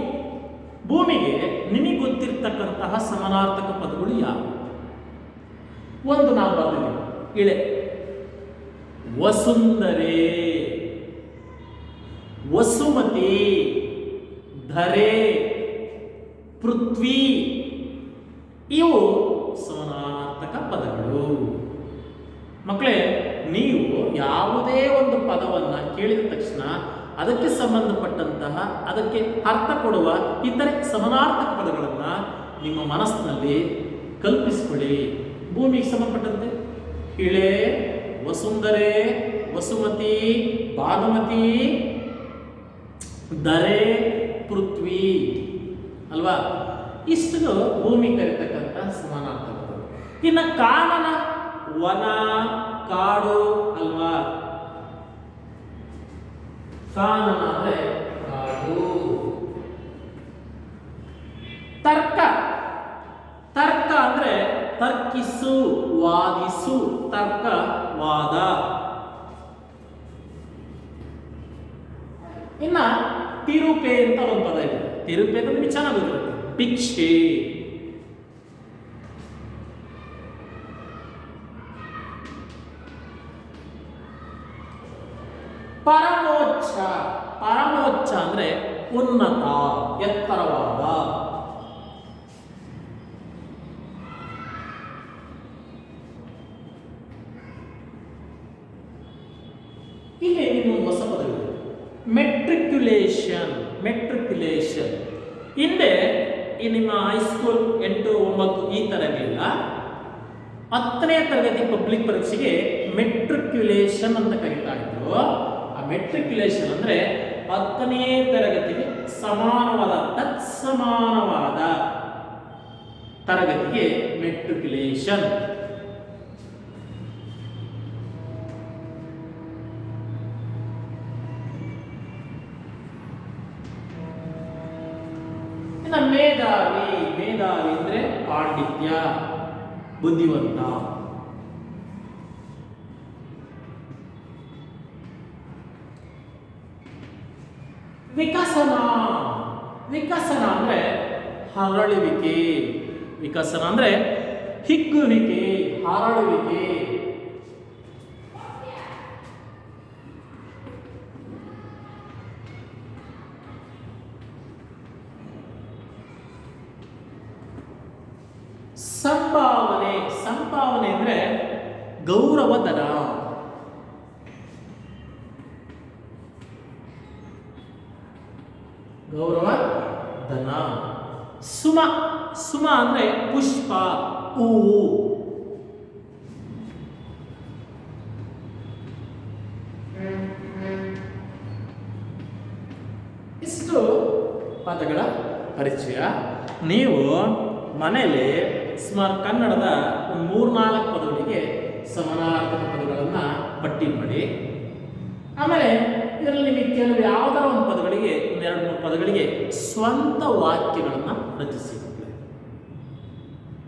ಭೂಮಿಗೆ ನಿಮಗೆ ಗೊತ್ತಿರ್ತಕ್ಕಂತಹ ಸಮನಾರ್ಥಕ ಪದಗಳು ಯಾವುವು? ಒಂದು ನಾವು ಬರೆದಿದ್ದೀವಿ, ಇಳೆ. ವಸುಂಧರೆ, ವಸುಮತಿ, ಧರೆ, ಪೃಥ್ವಿ ಇವು ಸಮನಾರ್ಥಕ ಪದಗಳು. ಮಕ್ಕಳೇ, ನೀವು ಯಾವುದೇ ಒಂದು ಪದವನ್ನು ಕೇಳಿದ ತಕ್ಷಣ ಅದಕ್ಕೆ ಸಂಬಂಧಪಟ್ಟಂತಹ ಅದಕ್ಕೆ ಅರ್ಥ ಕೊಡುವ ಇತರೆ ಸಮನಾರ್ಥಕ ಪದಗಳನ್ನು ನಿಮ್ಮ ಮನಸ್ಸಿನಲ್ಲಿ ಕಲ್ಪಿಸಿಕೊಳ್ಳಿ. ಭೂಮಿಗೆ ಸಂಬಂಧಪಟ್ಟಂತೆ ಇಳೆ, ವಸುಂಧರೆ, ವಸುಮತಿ, ಭಾನುಮತಿ, ಧರೆ, ಪೃಥ್ವಿ ಅಲ್ವಾ? ಇಷ್ಟು ಭೂಮಿ ಕರೀತಕ್ಕಂಥ ಸಮಾನಾರ್ಥಕಗಳು. ಇನ್ನು ಕಾನನ, ವನ, ಕಾಡು ಅಲ್ವಾ? ಕಾನನ ಅಂದ್ರೆ ಕಾಡು. ತರ್ಕ, ತರ್ಕ ಅಂದ್ರೆ ತರ್ಕಿಸು, ವಾದಿಸು, ತರ್ಕ ವಾದ. ಇನ್ನ ತಿರುಪೆ ಅಂತ ಒಂದು ಪದ ಇದೆ. ತಿರುಪೆ ಅಂದ್ರೆ ನಿಮಗೆ ಚೆನ್ನಾಗಿ ಗೊತ್ತಿರುತ್ತೆ, ಭಿಕ್ಷೆ. ಪರಮೋಚ್ಚ, ಪರಮೋಚ್ಚ ಅಂದ್ರೆ ಉನ್ನತ, ಎತ್ತರವಾದ. ಇಲ್ಲಿ ಇನ್ನೊಂದು ಹೊಸ ಪದವಿದೆ, ಮೆಟ್ರಿಕ್ಯುಲೇಷನ್. ಮೆಟ್ರಿಕ್ಯುಲೇಷನ್ ಹಿಂದೆ ಈ ನಿಮ್ಮ ಹೈಸ್ಕೂಲ್ 8, 9 ಈ ಥರ ಇರಲಿಲ್ಲ. 10ನೇ ತರಗತಿ ಪಬ್ಲಿಕ್ ಪರೀಕ್ಷೆಗೆ ಮೆಟ್ರಿಕ್ಯುಲೇಷನ್ ಅಂತ ಕರೀತಾ ಇದ್ರು. ಆ ಮೆಟ್ರಿಕ್ಯುಲೇಷನ್ ಅಂದ್ರೆ 10ನೇ ತರಗತಿಗೆ ಸಮಾನವಾದ, ತತ್ಸಮಾನವಾದ ತರಗತಿಗೆ ಮೆಟ್ರಿಕ್ಯುಲೇಷನ್. ಮೇಧಾವಿ, ಮೇಧಾವಿ ಅಂದ್ರೆ ಪಾಂಡಿತ್ಯ, ಬುದ್ಧಿವಂತ. ವಿಕಸನ, ವಿಕಸನ ಅಂದ್ರೆ ಹರಳುವಿಕೆ. ವಿಕಸನ ಅಂದ್ರೆ ಹಿಗ್ಗುವಿಕೆ, ಹರಳುವಿಕೆ. ಸಂಭಾವನೆ, ಸಂಭಾವನೆ ಅಂದ್ರೆ ಗೌರವಧನ. ಗೌರವಧನ. ಸುಮ, ಸುಮ ಅಂದ್ರೆ ಪುಷ್ಪ, ಹೂವು. ಇಷ್ಟು ಪದಗಳ ಪರಿಚಯ. ನೀವು ಮನೆಯಲ್ಲಿ ಸುಮಾರು ಕನ್ನಡದ 3-4 ಪದಗಳಿಗೆ ಸಮಾನಾರ್ಥಕ ಪದಗಳನ್ನು ಪಟ್ಟಿ ಮಾಡಿ. ಆಮೇಲೆ ಇದರಲ್ಲಿ ನಿಮಗೆ ಕೆಲವು ಯಾವುದಾರ ಒಂದು ಪದಗಳಿಗೆ 2-3 ಪದಗಳಿಗೆ ಸ್ವಂತ ವಾಕ್ಯಗಳನ್ನು ರಚಿಸಿ.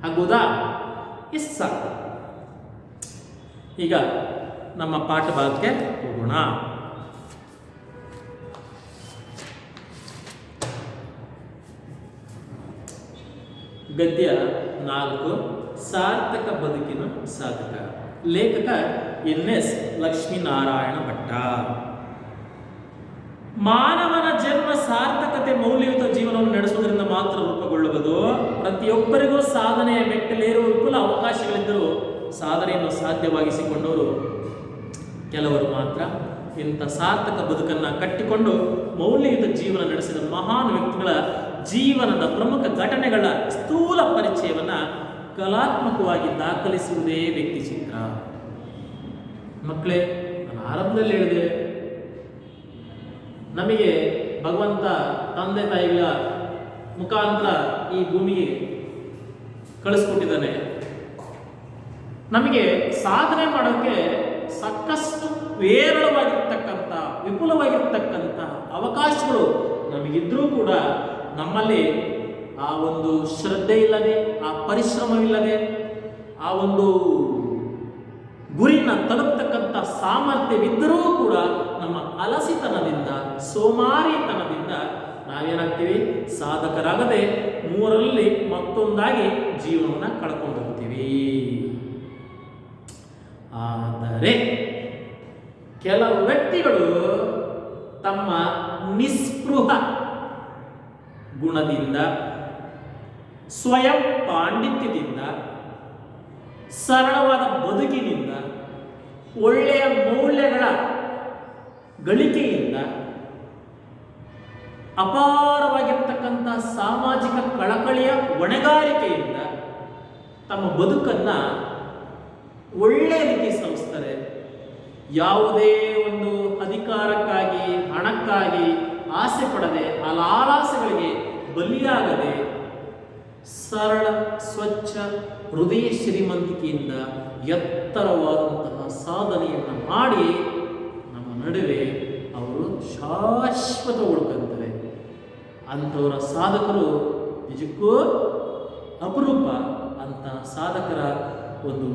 ಆಗುವುದಾ? ಇಷ್ಟ ಸಾಕು. ಈಗ ನಮ್ಮ ಪಾಠ ಭಾಗಕ್ಕೆ ಹೋಗೋಣ. ಗದ್ಯ 4, ಸಾರ್ಥಕ ಬದುಕಿನ ಸಾಧಕ. ಲೇಖಕ NS ಲಕ್ಷ್ಮೀನಾರಾಯಣ ಭಟ್ಟ. ಮಾನವನ ಜನ್ಮ ಸಾರ್ಥಕತೆ, ಮೌಲ್ಯಯುತ ಜೀವನವನ್ನು ನಡೆಸುವುದರಿಂದ ಮಾತ್ರ ರೂಪುಗೊಳ್ಳುವುದು. ಪ್ರತಿಯೊಬ್ಬರಿಗೂ ಸಾಧನೆಯ ಮೆಟ್ಟಲೇರುವ ವಿಪುಲ ಅವಕಾಶಗಳಿದ್ದರೂ ಸಾಧನೆಯನ್ನು ಸಾಧ್ಯವಾಗಿಸಿಕೊಂಡವರು ಕೆಲವರು ಮಾತ್ರ. ಇಂಥ ಸಾರ್ಥಕ ಬದುಕನ್ನು ಕಟ್ಟಿಕೊಂಡು ಮೌಲ್ಯಯುತ ಜೀವನ ನಡೆಸಿದ ಮಹಾನ್ ವ್ಯಕ್ತಿಗಳ ಜೀವನದ ಪ್ರಮುಖ ಘಟನೆಗಳ ಸ್ಥೂಲ ಪರಿಚಯವನ್ನು ಕಲಾತ್ಮಕವಾಗಿ ದಾಖಲಿಸುವುದೇ ವ್ಯಕ್ತಿ ಚಿತ್ರ. ಮಕ್ಕಳೇ, ನಾನು ಆರಂಭದಲ್ಲಿ ಹೇಳಿದೆ, ನಮಗೆ ಭಗವಂತ ತಂದೆ ತಾಯಿಗಳ ಮುಖಾಂತರ ಈ ಭೂಮಿಗೆ ಕಳಿಸ್ಕೊಟ್ಟಿದ್ದಾನೆ. ನಮಗೆ ಸಾಧನೆ ಮಾಡೋಕ್ಕೆ ಸಾಕಷ್ಟು ವಿರಳವಾಗಿರ್ತಕ್ಕಂಥ, ವಿಪುಲವಾಗಿರ್ತಕ್ಕಂಥ ಅವಕಾಶಗಳು ನಮಗಿದ್ರೂ ಕೂಡ ನಮ್ಮಲ್ಲಿ ಆ ಒಂದು ಶ್ರದ್ಧೆ ಇಲ್ಲದೆ, ಆ ಪರಿಶ್ರಮವಿಲ್ಲದೆ, ಆ ಒಂದು ಗುರಿನ ತಲುಪತಕ್ಕಂಥ ಸಾಮರ್ಥ್ಯವಿದ್ದರೂ ಕೂಡ ನಮ್ಮ ಅಲಸಿತನದಿಂದ, ಸೋಮಾರಿತನದಿಂದ ನಾವೇನಾಗ್ತೀವಿ? ಸಾಧಕರಾಗದೆ 3ರಲ್ಲಿ ಮತ್ತೊಂದಾಗಿ ಜೀವನವನ್ನು ಕಳ್ಕೊಂಡು ಹೋಗ್ತೀವಿ. ಆದರೆ ಕೆಲವು ವ್ಯಕ್ತಿಗಳು ತಮ್ಮ ನಿಸ್ಪೃಹ ಗುಣದಿಂದ, ಸ್ವಯಂ ಪಾಂಡಿತ್ಯದಿಂದ, ಸರಳವಾದ ಬದುಕಿನಿಂದ, ಒಳ್ಳೆಯ ಮೌಲ್ಯಗಳ ಗಳಿಕೆಯಿಂದ ಅಪಾರವಾಗಿರ್ತಕ್ಕಂಥ ಸಾಮಾಜಿಕ ಕಳಕಳಿಯ ಹೊಣೆಗಾರಿಕೆಯಿಂದ ತಮ್ಮ ಬದುಕನ್ನ ಒಳ್ಳೆ ರೀತಿ ಸಲ್ಲಿಸ್ತಾರೆ. ಯಾವುದೇ ಒಂದು ಅಧಿಕಾರಕ್ಕಾಗಿ, ಹಣಕ್ಕಾಗಿ ಆಸೆ ಪಡದೆ, ಆ ಲಾಲಾಸೆಗಳಿಗೆ ಬಲಿಯಾಗದೆ, ಸರಳ ಸ್ವಚ್ಛ ಹೃದಯ ಶ್ರೀಮಂತಿಕೆಯಿಂದ ಎತ್ತರವಾದಂತಹ ಸಾಧನೆಯನ್ನು ಮಾಡಿ ನಮ್ಮ ನಡುವೆ ಅವರು ಶಾಶ್ವತ ಉಳ್ಕೊಂತಾರೆ. ಅಂಥವರ ಸಾಧಕರು ನಿಜಕ್ಕೂ ಅಪರೂಪ. ಅಂಥ ಸಾಧಕರ ಒಂದು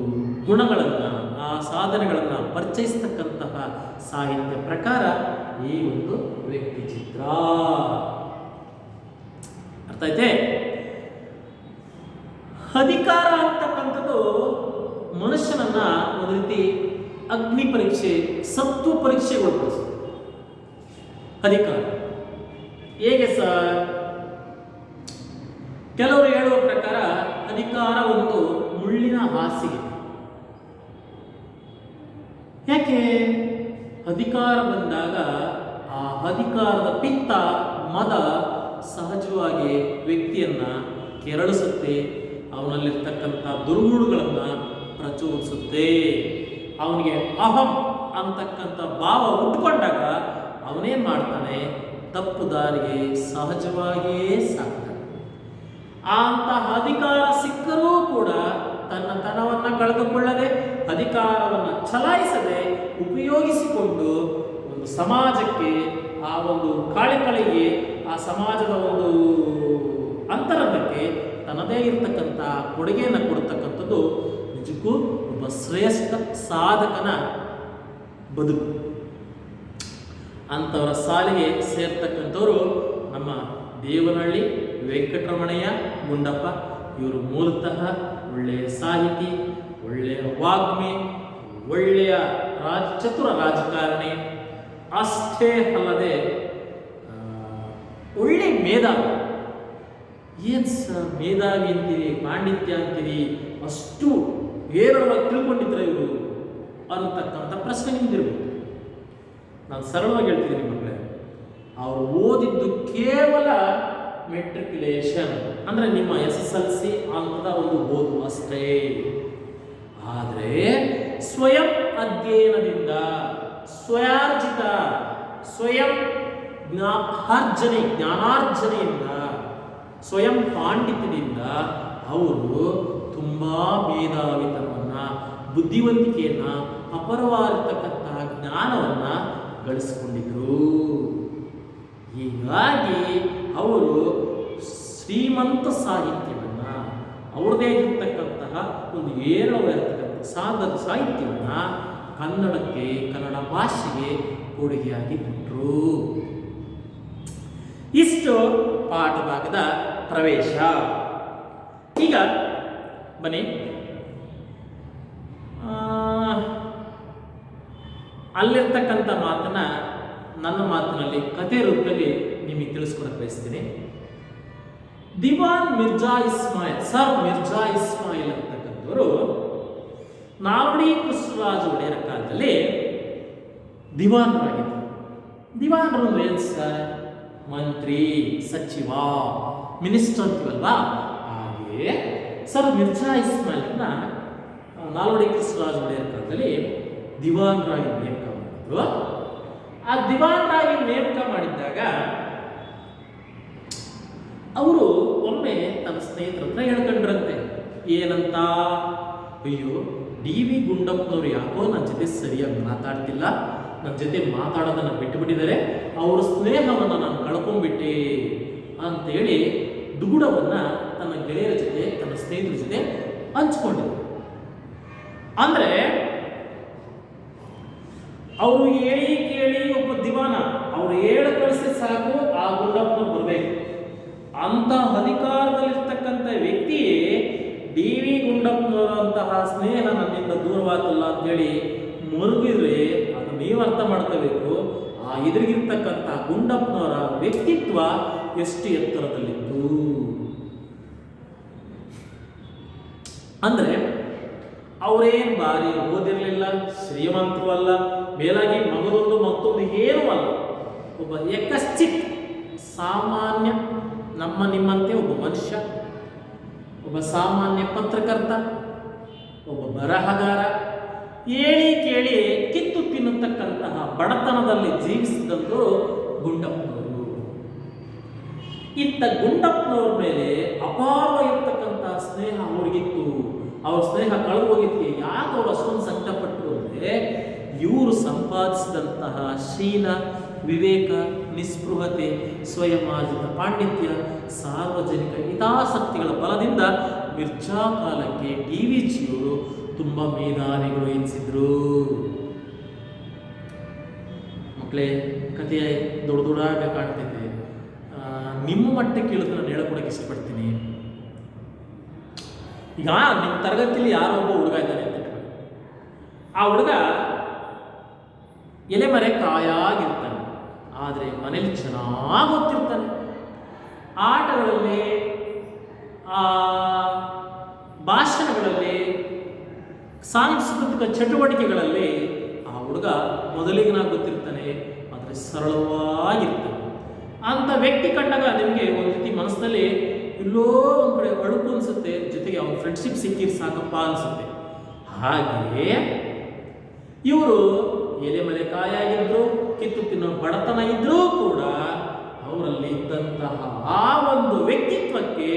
ಗುಣಗಳನ್ನು, ಆ ಸಾಧನೆಗಳನ್ನು ಪರಿಚಯಿಸ್ತಕ್ಕಂತಹ ಸಾಹಿತ್ಯ ಪ್ರಕಾರ ಈ ಒಂದು ವ್ಯಕ್ತಿ ಚಿತ್ರ. ಅರ್ಥ ಐತೆ? ಅಧಿಕಾರ ಅಂತಕ್ಕಂಥದ್ದು ಮನುಷ್ಯನನ್ನ ಒಂದು ರೀತಿ ಅಗ್ನಿ ಪರೀಕ್ಷೆ, ಸತ್ವ ಪರೀಕ್ಷೆಗೊಳಪಡಿಸುತ್ತೆ. ಅಧಿಕಾರ ಹೇಗೆ ಸರ್? ಕೆಲವರು ಹೇಳುವ ಪ್ರಕಾರ ಅಧಿಕಾರ ಒಂದು ಮುಳ್ಳಿನ ಹಾಸಿಗೆ. ಯಾಕೆ? ಅಧಿಕಾರ ಬಂದಾಗ ಆ ಅಧಿಕಾರದ ಪಿತ್ತ, ಮದ ಸಹಜವಾಗಿ ವ್ಯಕ್ತಿಯನ್ನ ಕೆರಳಿಸುತ್ತೆ. ಅವನಲ್ಲಿರ್ತಕ್ಕಂಥ ದುರ್ಗುಣಗಳನ್ನು ಪ್ರಚೋದಿಸುತ್ತೆ. ಅವನಿಗೆ ಅಹಂ ಅಂತಕ್ಕಂಥ ಭಾವ ಉಟ್ಕೊಂಡಾಗ ಅವನೇನ್ ಮಾಡ್ತಾನೆ? ತಪ್ಪು ದಾರಿಗೆ ಸಹಜವಾಗಿಯೇ ಸಾಕ್ತಾನೆ. ಅಂತಹ ಅಧಿಕಾರ ಸಿಕ್ಕರೂ ಕೂಡ ತನ್ನ ತನವನ್ನು ಕಳೆದುಕೊಳ್ಳದೆ, ಅಧಿಕಾರವನ್ನು ಚಲಾಯಿಸದೆ ಉಪಯೋಗಿಸಿಕೊಂಡು ಒಂದು ಸಮಾಜಕ್ಕೆ, ಆ ಒಂದು ಕಳೆಗೆ, ಆ ಸಮಾಜದ ಒಂದು ಅಂತರಂಗಕ್ಕೆ ತನ್ನದೇ ಇರತಕ್ಕಂಥ ಕೊಡುಗೆಯನ್ನು ಕೊಡ್ತಕ್ಕಂಥದ್ದು ನಿಜಕ್ಕೂ ಒಬ್ಬ ಶ್ರೇಷ್ಠ ಸಾಧಕನ ಬದುಕು. ಅಂಥವರ ಸಾಲಿಗೆ ಸೇರ್ತಕ್ಕಂಥವರು ನಮ್ಮ ದೇವನಹಳ್ಳಿ ವೆಂಕಟರಮಣಯ್ಯ ಗುಂಡಪ್ಪ. ಇವರು ಮೂಲತಃ ಒಳ್ಳೆಯ ಸಾಹಿತಿ, ಒಳ್ಳೆಯ ವಾಗ್ಮಿ, ಒಳ್ಳೆಯ ಚತುರ ರಾಜಕಾರಣಿ. ಅಷ್ಟೇ ಅಲ್ಲದೆ ಒಳ್ಳೆ ಮೇಧಾವಿ. ಏನು ಸರ್ ಮೇಧಾವಿ ಅಂತೀರಿ, ಪಾಂಡಿತ್ಯ ಅಂತೀರಿ, ಅಷ್ಟು ಹೇರಳವಾಗಿ ತಿಳ್ಕೊಂಡಿದ್ರೆ ಇವರು ಅನ್ನತಕ್ಕಂಥ ಪ್ರಶ್ನೆ ನಿಮ್ದಿರ್ಬೋದು. ನಾನು ಸರಳವಾಗಿ ಹೇಳ್ತಿದ್ದೀನಿ ಮಕ್ಕಳೇ, ಅವರು ಓದಿದ್ದು ಕೇವಲ ಮೆಟ್ರಿಕ್ಯುಲೇಷನ್ ಅಂದರೆ ನಿಮ್ಮ SSLC ಅಂತ ಒಂದು ಓದು ಅಷ್ಟೇ. ಆದರೆ ಸ್ವಯಂ ಅಧ್ಯಯನದಿಂದ, ಸ್ವಯಾರ್ಜಿತ ಸ್ವಯಂ ಜ್ಞಾನಾರ್ಜನೆಯಿಂದ, ಸ್ವಯಂ ಪಾಂಡಿತ್ಯದಿಂದ ಅವರು ತುಂಬ ಮೇಧಾವಿತನವನ್ನು, ಬುದ್ಧಿವಂತಿಕೆಯನ್ನು, ಅಪರವಾಗಿರ್ತಕ್ಕಂತಹ ಜ್ಞಾನವನ್ನು ಗಳಿಸಿಕೊಂಡಿದ್ರು. ಹೀಗಾಗಿ ಅವರು ಶ್ರೀಮಂತ ಸಾಹಿತ್ಯವನ್ನು, ಅವ್ರದೇ ಆಗಿರ್ತಕ್ಕಂತಹ ಒಂದು ಏರವಾಗಿರ್ತಕ್ಕಂಥ ಸಾಹಿತ್ಯವನ್ನು ಕನ್ನಡಕ್ಕೆ, ಕನ್ನಡ ಭಾಷೆಗೆ ಕೊಡುಗೆಯಾಗಿ ಕೊಟ್ಟರು. ಇಷ್ಟು ಪಾಠಭಾಗದ ಪ್ರವೇಶ. ಈಗ ಬನ್ನಿ, ಅಲ್ಲಿರ್ತಕ್ಕಂಥ ಮಾತನ್ನ ನನ್ನ ಮಾತಿನಲ್ಲಿ ಕಥೆ ರೂಪದಲ್ಲಿ ನಿಮಗೆ ತಿಳಿಸ್ಕೊಡಕ್ಕೆ ಬಯಸ್ತೀನಿ. ದಿವಾನ್ ಮಿರ್ಜಾ ಇಸ್ಮಾಯಿಲ್, ಸರ್ ಮಿರ್ಜಾ ಇಸ್ಮಾಯಿಲ್ ಅಂತಕ್ಕಂಥವರು ನಾಲ್ವಡಿ ಕೃಷ್ಣರಾಜ ಒಡೆಯರ ಕಾಲದಲ್ಲಿ ದಿವಾನರಾಗಿದ್ದರು. ದಿವಾನರು ಅಂದ್ರೆ ಏನು ಸರ್? ಮಂತ್ರಿ, ಸಚಿವ, ಮಿನಿಸ್ಟರ್ ಅಂತೀವಲ್ವಾ, ಹಾಗೆ ಸರ್ ಮಿರ್ಜಾ ಇಸ್ಮಾಯಿಲ್ನ ನಾಲ್ವಡಿ ಕೃಷ್ಣರಾಜ ಒಡೆಯರ ಕಾಲದಲ್ಲಿ ದಿವಾನರಾಗಿ ನೇಮಕ ಮಾಡಿದ್ರು. ಆ ದಿವಾನರಾಗಿ ನೇಮಕ ಮಾಡಿದ್ದಾಗ ಅವರು ಒಮ್ಮೆ ತನ್ನ ಸ್ನೇಹಿತರ ಹತ್ರ ಹೇಳ್ಕೊಂಡ್ರಂತೆ. ಏನಂತ? ಅಯ್ಯೋ, DV ಗುಂಡಪ್ಪನವ್ರು ಯಾಕೋ ನನ್ನ ಜೊತೆ ಸರಿಯಾಗಿ ಮಾತಾಡ್ತಿಲ್ಲ, ನನ್ನ ಜೊತೆ ಮಾತಾಡೋದನ್ನು ಬಿಟ್ಟುಬಿಟ್ಟಿದ್ದಾರೆ, ಅವರ ಸ್ನೇಹವನ್ನು ನಾನು ಕಳ್ಕೊಂಡ್ಬಿಟ್ಟೆ ಅಂತೇಳಿ ದುಗುಡವನ್ನು ತನ್ನ ಗೆಳೆಯರ ಜೊತೆ, ತನ್ನ ಸ್ನೇಹಿತರ ಜೊತೆ ಹಂಚ್ಕೊಂಡಿದ್ರು. ಅಂದರೆ ಅವರು ಹೇಳಿ ಕೇಳಿ ಒಬ್ಬ ದಿವಾನ ಅವರು ಹೇಳಿ ಕಳಿಸಿ ಸಾಕು, ಆ ಗುಂಡಪ್ಪನ ಬರಬೇಕು ಅಂತ ಅಧಿಕಾರದಲ್ಲಿರ್ತಕ್ಕಂಥ ವ್ಯಕ್ತಿಯೇ DV ಗುಂಡಪ್ಪನವರಂತಹ ಸ್ನೇಹ ನನ್ನಿಂದ ದೂರವಾಗಲ್ಲ ಅಂತೇಳಿ ಮುರುಗಿದ್ರೆ ಅದು ನೀವು ಅರ್ಥ ಮಾಡ್ಕೋಬೇಕು. ಆ ಎದುರಿಗಿರ್ತಕ್ಕಂಥ ಗುಂಡಪ್ಪನವರ ವ್ಯಕ್ತಿತ್ವ ಎಷ್ಟು ಎತ್ತರದಲ್ಲಿತ್ತು ಅಂದ್ರೆ, ಅವರೇನು ಭಾರಿ ಓದಿರಲಿಲ್ಲ, ಶ್ರೀಮಂತರು ಅಲ್ಲ, ಮೇಲಾಗಿ ಮಗದೊಂದು ಮತ್ತೊಂದು ಏನೂ ಅಲ್ಲ, ಒಬ್ಬ ಯಕಶ್ಚಿತ್ ಸಾಮಾನ್ಯ ನಮ್ಮ ನಿಮ್ಮಂತೆ ಒಬ್ಬ ಮನುಷ್ಯ, ಒಬ್ಬ ಸಾಮಾನ್ಯ ಪತ್ರಕರ್ತ, ಒಬ್ಬ ಬರಹಗಾರ, ಹೇಳಿ ಕೇಳಿ ಕಿತ್ತು ತಿನ್ನತಕ್ಕಂತಹ ಬಡತನದಲ್ಲಿ ಜೀವಿಸಿದಂತೂ ಗುಂಡಪ್ಪನವರು. ಇತ್ತ ಗುಂಡಪ್ಪನವ್ರ ಮೇಲೆ ಅಪಾರವಾಗಿರ್ತಕ್ಕಂತಹ ಸ್ನೇಹ ಅವ್ರಿಗಿತ್ತು. ಅವ್ರ ಸ್ನೇಹ ಕಳೆದು ಹೋಗಿದ್ದಕ್ಕೆ ಯಾಕೆ ಅವ್ರು ಅಷ್ಟೊಂದು ಸಂಕಟಪಟ್ಟರು ಅಂದರೆ, ಇವರು ಸಂಪಾದಿಸಿದಂತಹ ಶೀಲ, ವಿವೇಕ, ನಿಸ್ಪೃಹತೆ, ಸ್ವಯಮಾರ್ಜಿತ ಪಾಂಡಿತ್ಯ, ಸಾರ್ವಜನಿಕ ಹಿತಾಸಕ್ತಿಗಳ ಬಲದಿಂದ ಮಿರ್ಜಾ ಕಾಲಕ್ಕೆ DVಜಿಯವರು ತುಂಬ ಮೇಧಾವಿಗಳು ಎನಿಸಿದ್ರು. ಮಕ್ಕಳೇ, ಕಥೆಯ ದೊಡ್ಡದಾಗಿ ಕಾಣ್ತೈತೆ. ನಿಮ್ಮ ಮಟ್ಟಕ್ಕೆ ಇಳಿದು ನಾನು ಹೇಳ್ಕೊಡಕ್ಕೆ ಇಷ್ಟಪಡ್ತೀನಿ. ಈಗ ನಿಮ್ಮ ತರಗತಿಯಲ್ಲಿ ಯಾರೋ ಒಬ್ಬ ಹುಡುಗ ಇದ್ದಾನೆ ಅಂತ ಹೇಳಿ, ಆ ಹುಡುಗ ಎಲೆ ಮರೆ ಕಾಯಾಗಿರ್ತಾನೆ, ಆದರೆ ಮನೇಲಿ ಚೆನ್ನಾಗಿ ಓದ್ತಿರ್ತಾನೆ. ಆಟಗಳಲ್ಲಿ, ಭಾಷಣಗಳಲ್ಲಿ, ಸಾಂಸ್ಕೃತಿಕ ಚಟುವಟಿಕೆಗಳಲ್ಲಿ ಆ ಹುಡುಗ ಮೊದಲಿಗನಾಗಿ ಗೊತ್ತಿರ್ತಾನೆ, ಆದರೆ ಸರಳವಾಗಿರ್ತಾನೆ. ಅಂಥ ವ್ಯಕ್ತಿ ಕಂಡಾಗ ನಿಮಗೆ ಒಂದು ರೀತಿ ಮನಸ್ಸಿನಲ್ಲಿ ಎಲ್ಲೋ ಒಂದು ಕಡೆ ಅಳುಕು ಅನಿಸುತ್ತೆ, ಜೊತೆಗೆ ಅವನ ಫ್ರೆಂಡ್ಶಿಪ್ ಸಿಕ್ಕಿರ್ ಸಾಕಪ್ಪ ಅನಿಸುತ್ತೆ. ಹಾಗೆ ಇವರು ಎಲೆ ಮಲೆ ಕಾಯಾಗಿದ್ರು, ಕಿತ್ತು ತಿನ್ನೋ ಬಡತನ ಇದ್ರೂ ಕೂಡ ಅವರಲ್ಲಿ ಇದ್ದಂತಹ ಆ ಒಂದು ವ್ಯಕ್ತಿತ್ವಕ್ಕೆ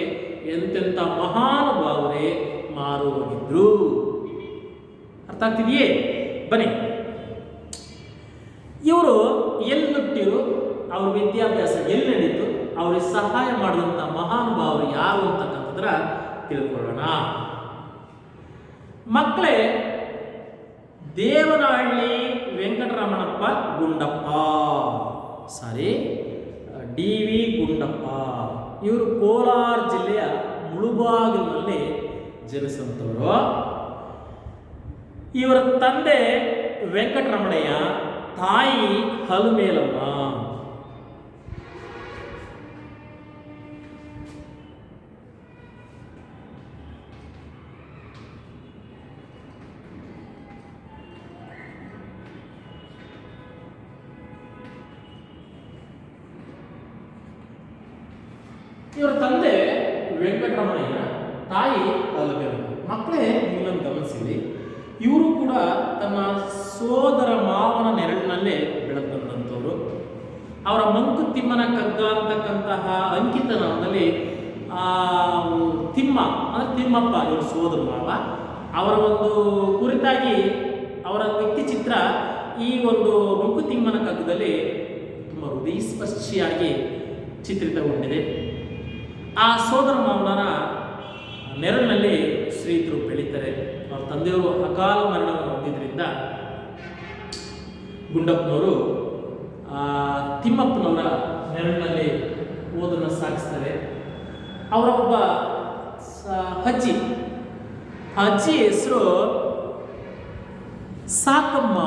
ಎಂತೆಂಥ ಮಹಾನುಭಾವರೇ ಮಾರು ಹೋಗಿದ್ರು. ಅರ್ಥ ಆಗ್ತಿದೆಯೇ? ಬನ್ನಿ, ಇವರು ಎಲ್ಲಿ ಹುಟ್ಟಿರು, ಅವ್ರ ವಿದ್ಯಾಭ್ಯಾಸ ಎಲ್ಲಿ ನಡೀತು, ಅವ್ರಿಗೆ ಸಹಾಯ ಮಾಡಿದಂಥ ಮಹಾನುಭಾವರು ಯಾರು ಅಂತಕ್ಕಂಥದ್ರ ತಿಳ್ಕೊಳ್ಳೋಣ. ಮಕ್ಕಳೇ, ದೇವನಹಳ್ಳಿ ವೆಂಕಟರಮಣಪ್ಪ ಗುಂಡಪ್ಪ, DV ಗುಂಡಪ್ಪ, ಇವರು ಕೋಲಾರ ಜಿಲ್ಲೆಯ ಮುಳುಬಾಗಿಲಿನಲ್ಲಿ ಜನಿಸಿದವರು. ಇವರ ತಂದೆ ವೆಂಕಟರಮಣಯ್ಯ, ತಾಯಿ ಹಲಮೇಲಮ್ಮ. ಇವರ ತಂದೆ ವೆಂಕಟರಮಣಯ್ಯ, ತಾಯಿ ಹಲಮೇಲಮ್ಮ. ಮಕ್ಕಳೇ, ನೀವೊಂದು ಗಮನಿಸಿರಿ, ಇವರು ಕೂಡ ತನ್ನ ಸೋದರ ಮಾವನ ನೆರಳಿನಲ್ಲೇ ಬೆಳೆದು ಬಂದಂಥವ್ರು. ಅವರ ಮಂಕುತಿಮ್ಮನ ಕಗ್ಗ ಅಂತಕ್ಕಂತಹ ಅಂಕಿತನಲ್ಲಿ ತಿಮ್ಮ ಅಂದರೆ ತಿಮ್ಮಪ್ಪ ಇವರ ಸೋದರ ಮಾವ, ಅವರ ಒಂದು ಕುರಿತಾಗಿ ಅವರ ವ್ಯಕ್ತಿ ಚಿತ್ರ ಈ ಒಂದು ಮಂಕುತಿಮ್ಮನ ಕಗ್ಗದಲ್ಲಿ ತುಂಬ ಹೃದಯಸ್ಪರ್ಶಿಯಾಗಿ ಚಿತ್ರಿತಗೊಂಡಿದೆ. ಆ ಸೋದರ ಮಾವನ ನೆರಳಿನಲ್ಲಿ ಶ್ರೀತರು ಬೆಳೀತಾರೆ. ಅವ್ರ ತಂದೆಯವರು ಅಕಾಲ ಮರಣವನ್ನು ಹೊಂದಿದ್ರಿಂದ ಗುಂಡಪ್ಪನವರು ತಿಮ್ಮಪ್ಪನವರ ನೆರಳಿನಲ್ಲಿ ಓದನ್ನು ಸಾಗಿಸ್ತಾರೆ. ಅವರ ಒಬ್ಬ ಅಜ್ಜಿ ಹೆಸರು ಸಾಕಮ್ಮ.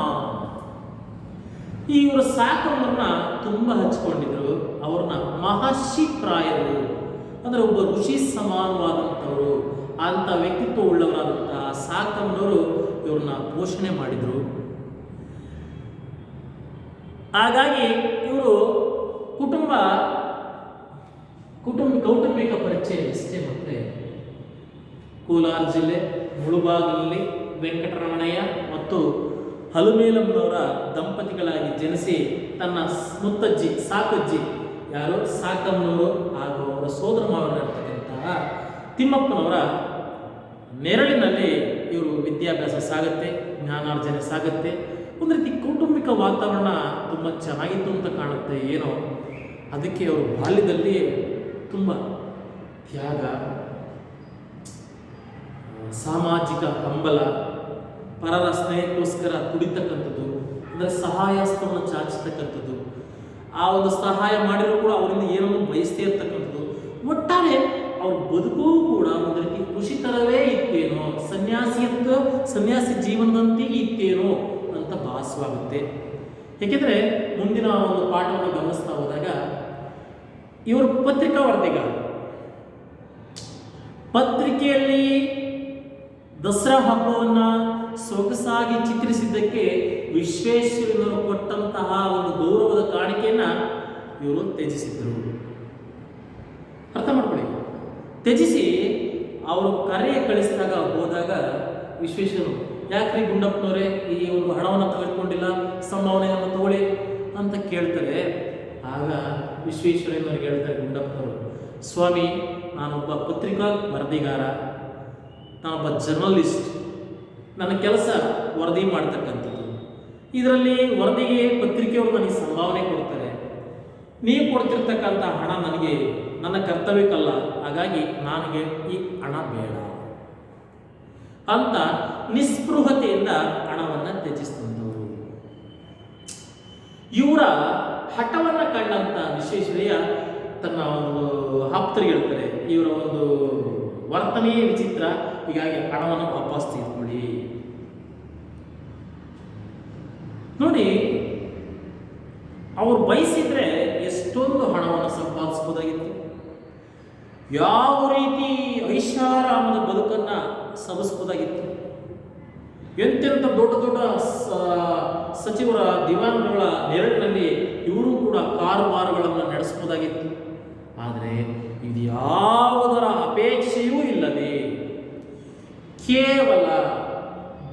ಇವರು ಸಾಕಮ್ಮನ್ನ ತುಂಬ ಹಚ್ಕೊಂಡಿದ್ರು. ಅವ್ರನ್ನ ಮಹರ್ಷಿ ಪ್ರಾಯರು ಅಂದರೆ ಒಬ್ಬ ಋಷಿ ಸಮಾನವಾದಂಥವರು, ಅಂಥ ವ್ಯಕ್ತಿತ್ವ ಉಳ್ಳವರಾದಂತಹ ಸಾಕಮ್ಮನವರು ಇವ್ರನ್ನ ಪೋಷಣೆ ಮಾಡಿದರು. ಹಾಗಾಗಿ ಇವರು ಕೌಟುಂಬಿಕ ಪರಿಚಯ ಎಷ್ಟೇ ಮಕ್ಕಳೇ, ಕೋಲಾರ ಜಿಲ್ಲೆ ಮುಳುಬಾಗಿಲಲ್ಲಿ ವೆಂಕಟರಮಣಯ್ಯ ಮತ್ತು ಹಲಮೇಲಮ್ಮನವರ ದಂಪತಿಗಳಾಗಿ ಜನಿಸಿ ತನ್ನ ಮುತ್ತಜ್ಜಿ ಸಾಕಜ್ಜಿ ಯಾರು ಸಾಕಮ್ಮನವರು ಹಾಗೂ ಅವರ ಸೋದರ ಮಾವನಿರ್ತಕ್ಕಂತಹ ತಿಮ್ಮಪ್ಪನವರ ನೆರಳಿನಲ್ಲಿ ಇವರು ವಿದ್ಯಾಭ್ಯಾಸ ಸಾಗುತ್ತೆ, ಜ್ಞಾನಾರ್ಜನೆ ಸಾಗುತ್ತೆ. ಒಂದು ರೀತಿ ಕೌಟುಂಬಿಕ ವಾತಾವರಣ ತುಂಬ ಚೆನ್ನಾಗಿತ್ತು ಅಂತ ಕಾಣುತ್ತೆ. ಏನೋ ಅದಕ್ಕೆ ಅವರು ಬಾಲ್ಯದಲ್ಲಿ ತುಂಬ ತ್ಯಾಗ, ಸಾಮಾಜಿಕ ಹಂಬಲ, ಪರರ ಸ್ನೇಹಕ್ಕೋಸ್ಕರ ತುಡಿತಕ್ಕಂಥದ್ದು, ಅಂದರೆ ಸಹಾಯಸ್ತವನ್ನು ಚಾಚತಕ್ಕಂಥದ್ದು, ಆ ಒಂದು ಸಹಾಯ ಮಾಡಿದರೂ ಕೂಡ ಅವರಿಂದ ಏನನ್ನು ಬಯಸ್ತೇ ಇರ್ತಕ್ಕಂಥದ್ದು. ಒಟ್ಟಾರೆ ಅವ್ರ ಬದುಕು ಕೂಡ ಒಂದು ರೀತಿ ಖುಷಿ ಥರವೇ ಇತ್ತೇನೋ, ಸನ್ಯಾಸಿ ಜೀವನದಂತೆ ಇತ್ತೇನೋ ಅಂತ ಭಾಸವಾಗುತ್ತೆ. ಏಕೆಂದರೆ ಮುಂದಿನ ಒಂದು ಪಾಠವನ್ನು ಗಮನಿಸ್ತಾ ಹೋದಾಗ ಇವರು ಪತ್ರಿಕಾ ವರದಿಗಾರ. ಪತ್ರಿಕೆಯಲ್ಲಿ ದಸರಾ ಹಬ್ಬವನ್ನು ಸೊಗಸಾಗಿ ಚಿತ್ರಿಸಿದ್ದಕ್ಕೆ ವಿಶ್ವೇಶ್ವರಯ್ಯನವರು ಕೊಟ್ಟಂತಹ ಒಂದು ಗೌರವದ ಕಾಣಿಕೆಯನ್ನು ಇವರು ತ್ಯಜಿಸಿದ್ರು. ಅರ್ಥ ಮಾಡ್ಕೊಳ್ಳಿ. ತ್ಯಜಿಸಿ ಅವರು ಕರೆ ಕಳಿಸಿದಾಗ ಹೋದಾಗ ವಿಶ್ವೇಶ್ವರರು, ಯಾಕ್ರಿ ಗುಂಡಪ್ಪನವರೇ ಈ ಒಂದು ಹಣವನ್ನು ತೆಗೆದುಕೊಂಡಿಲ್ಲ, ಸಂಭಾವನೆಯನ್ನು ತಗೊಳ್ಳಿ ಅಂತ ಕೇಳ್ತಾರೆ. ಆಗ ವಿಶ್ವೇಶ್ವರಯ್ಯನವ್ರಿಗೆ ಹೇಳ್ತಾರೆ ಗುಂಡಪ್ಪನವರು, ಸ್ವಾಮಿ, ನಾನೊಬ್ಬ ಪತ್ರಿಕಾ ವರದಿಗಾರ, ನಾನೊಬ್ಬ ಜರ್ನಲಿಸ್ಟ್, ನನ್ನ ಕೆಲಸ ವರದಿ ಮಾಡ್ತಕ್ಕಂಥದ್ದು. ಇದರಲ್ಲಿ ವರದಿಗೆ ಪತ್ರಿಕೆಯವರು ನನಗೆ ಸಂಭಾವನೆ ಕೊಡ್ತಾರೆ. ನೀವು ಕೊಡ್ತಿರ್ತಕ್ಕಂಥ ಹಣ ನನಗೆ ನನ್ನ ಕರ್ತವ್ಯಕ್ಕಲ್ಲ, ಹಾಗಾಗಿ ನನಗೆ ಈ ಹಣ ಬೇಡ ಅಂತ ನಿಸ್ಪೃಹತೆಯಿಂದ ಹಣವನ್ನು ತ್ಯಜಿಸಿದಂಥವರು. ಇವರ ಹಠವನ್ನು ಕಂಡಂಥ ವಿಶ್ವೇಶ್ವರಯ್ಯ ತನ್ನ ಒಂದು ಆಪ್ತರಿಗೆ ಹೇಳ್ತಾರೆ, ಇವರ ಒಂದು ವರ್ತನೆಯೇ ವಿಚಿತ್ರ, ಹೀಗಾಗಿ ಹಣವನ್ನು ವಾಪಸ್ ತೆಗೆದುಕೊಳ್ಳಿ. ನೋಡಿ, ಅವರು ಬಯಸಿದ್ರೆ ಎಷ್ಟೊಂದು ಹಣವನ್ನು ಸಂಪಾದಿಸಬಹುದಾಗಿತ್ತು, ಯಾವ ರೀತಿ ಐಷಾರಾಮದ ಬದುಕನ್ನು ಸವಿಸಬಹುದಾಗಿತ್ತು, ಎಂತೆಂಥ ದೊಡ್ಡ ದೊಡ್ಡ ಸಚಿವರ ದಿವಾನ್ಗಳ ನೆರಳಿನಲ್ಲಿ ಇವರು ಕೂಡ ಕಾರುಬಾರುಗಳನ್ನು ನಡೆಸಬಹುದಾಗಿತ್ತು. ಆದರೆ ಇದು ಯಾವುದರ ಅಪೇಕ್ಷೆಯೂ ಇಲ್ಲದೆ ಕೇವಲ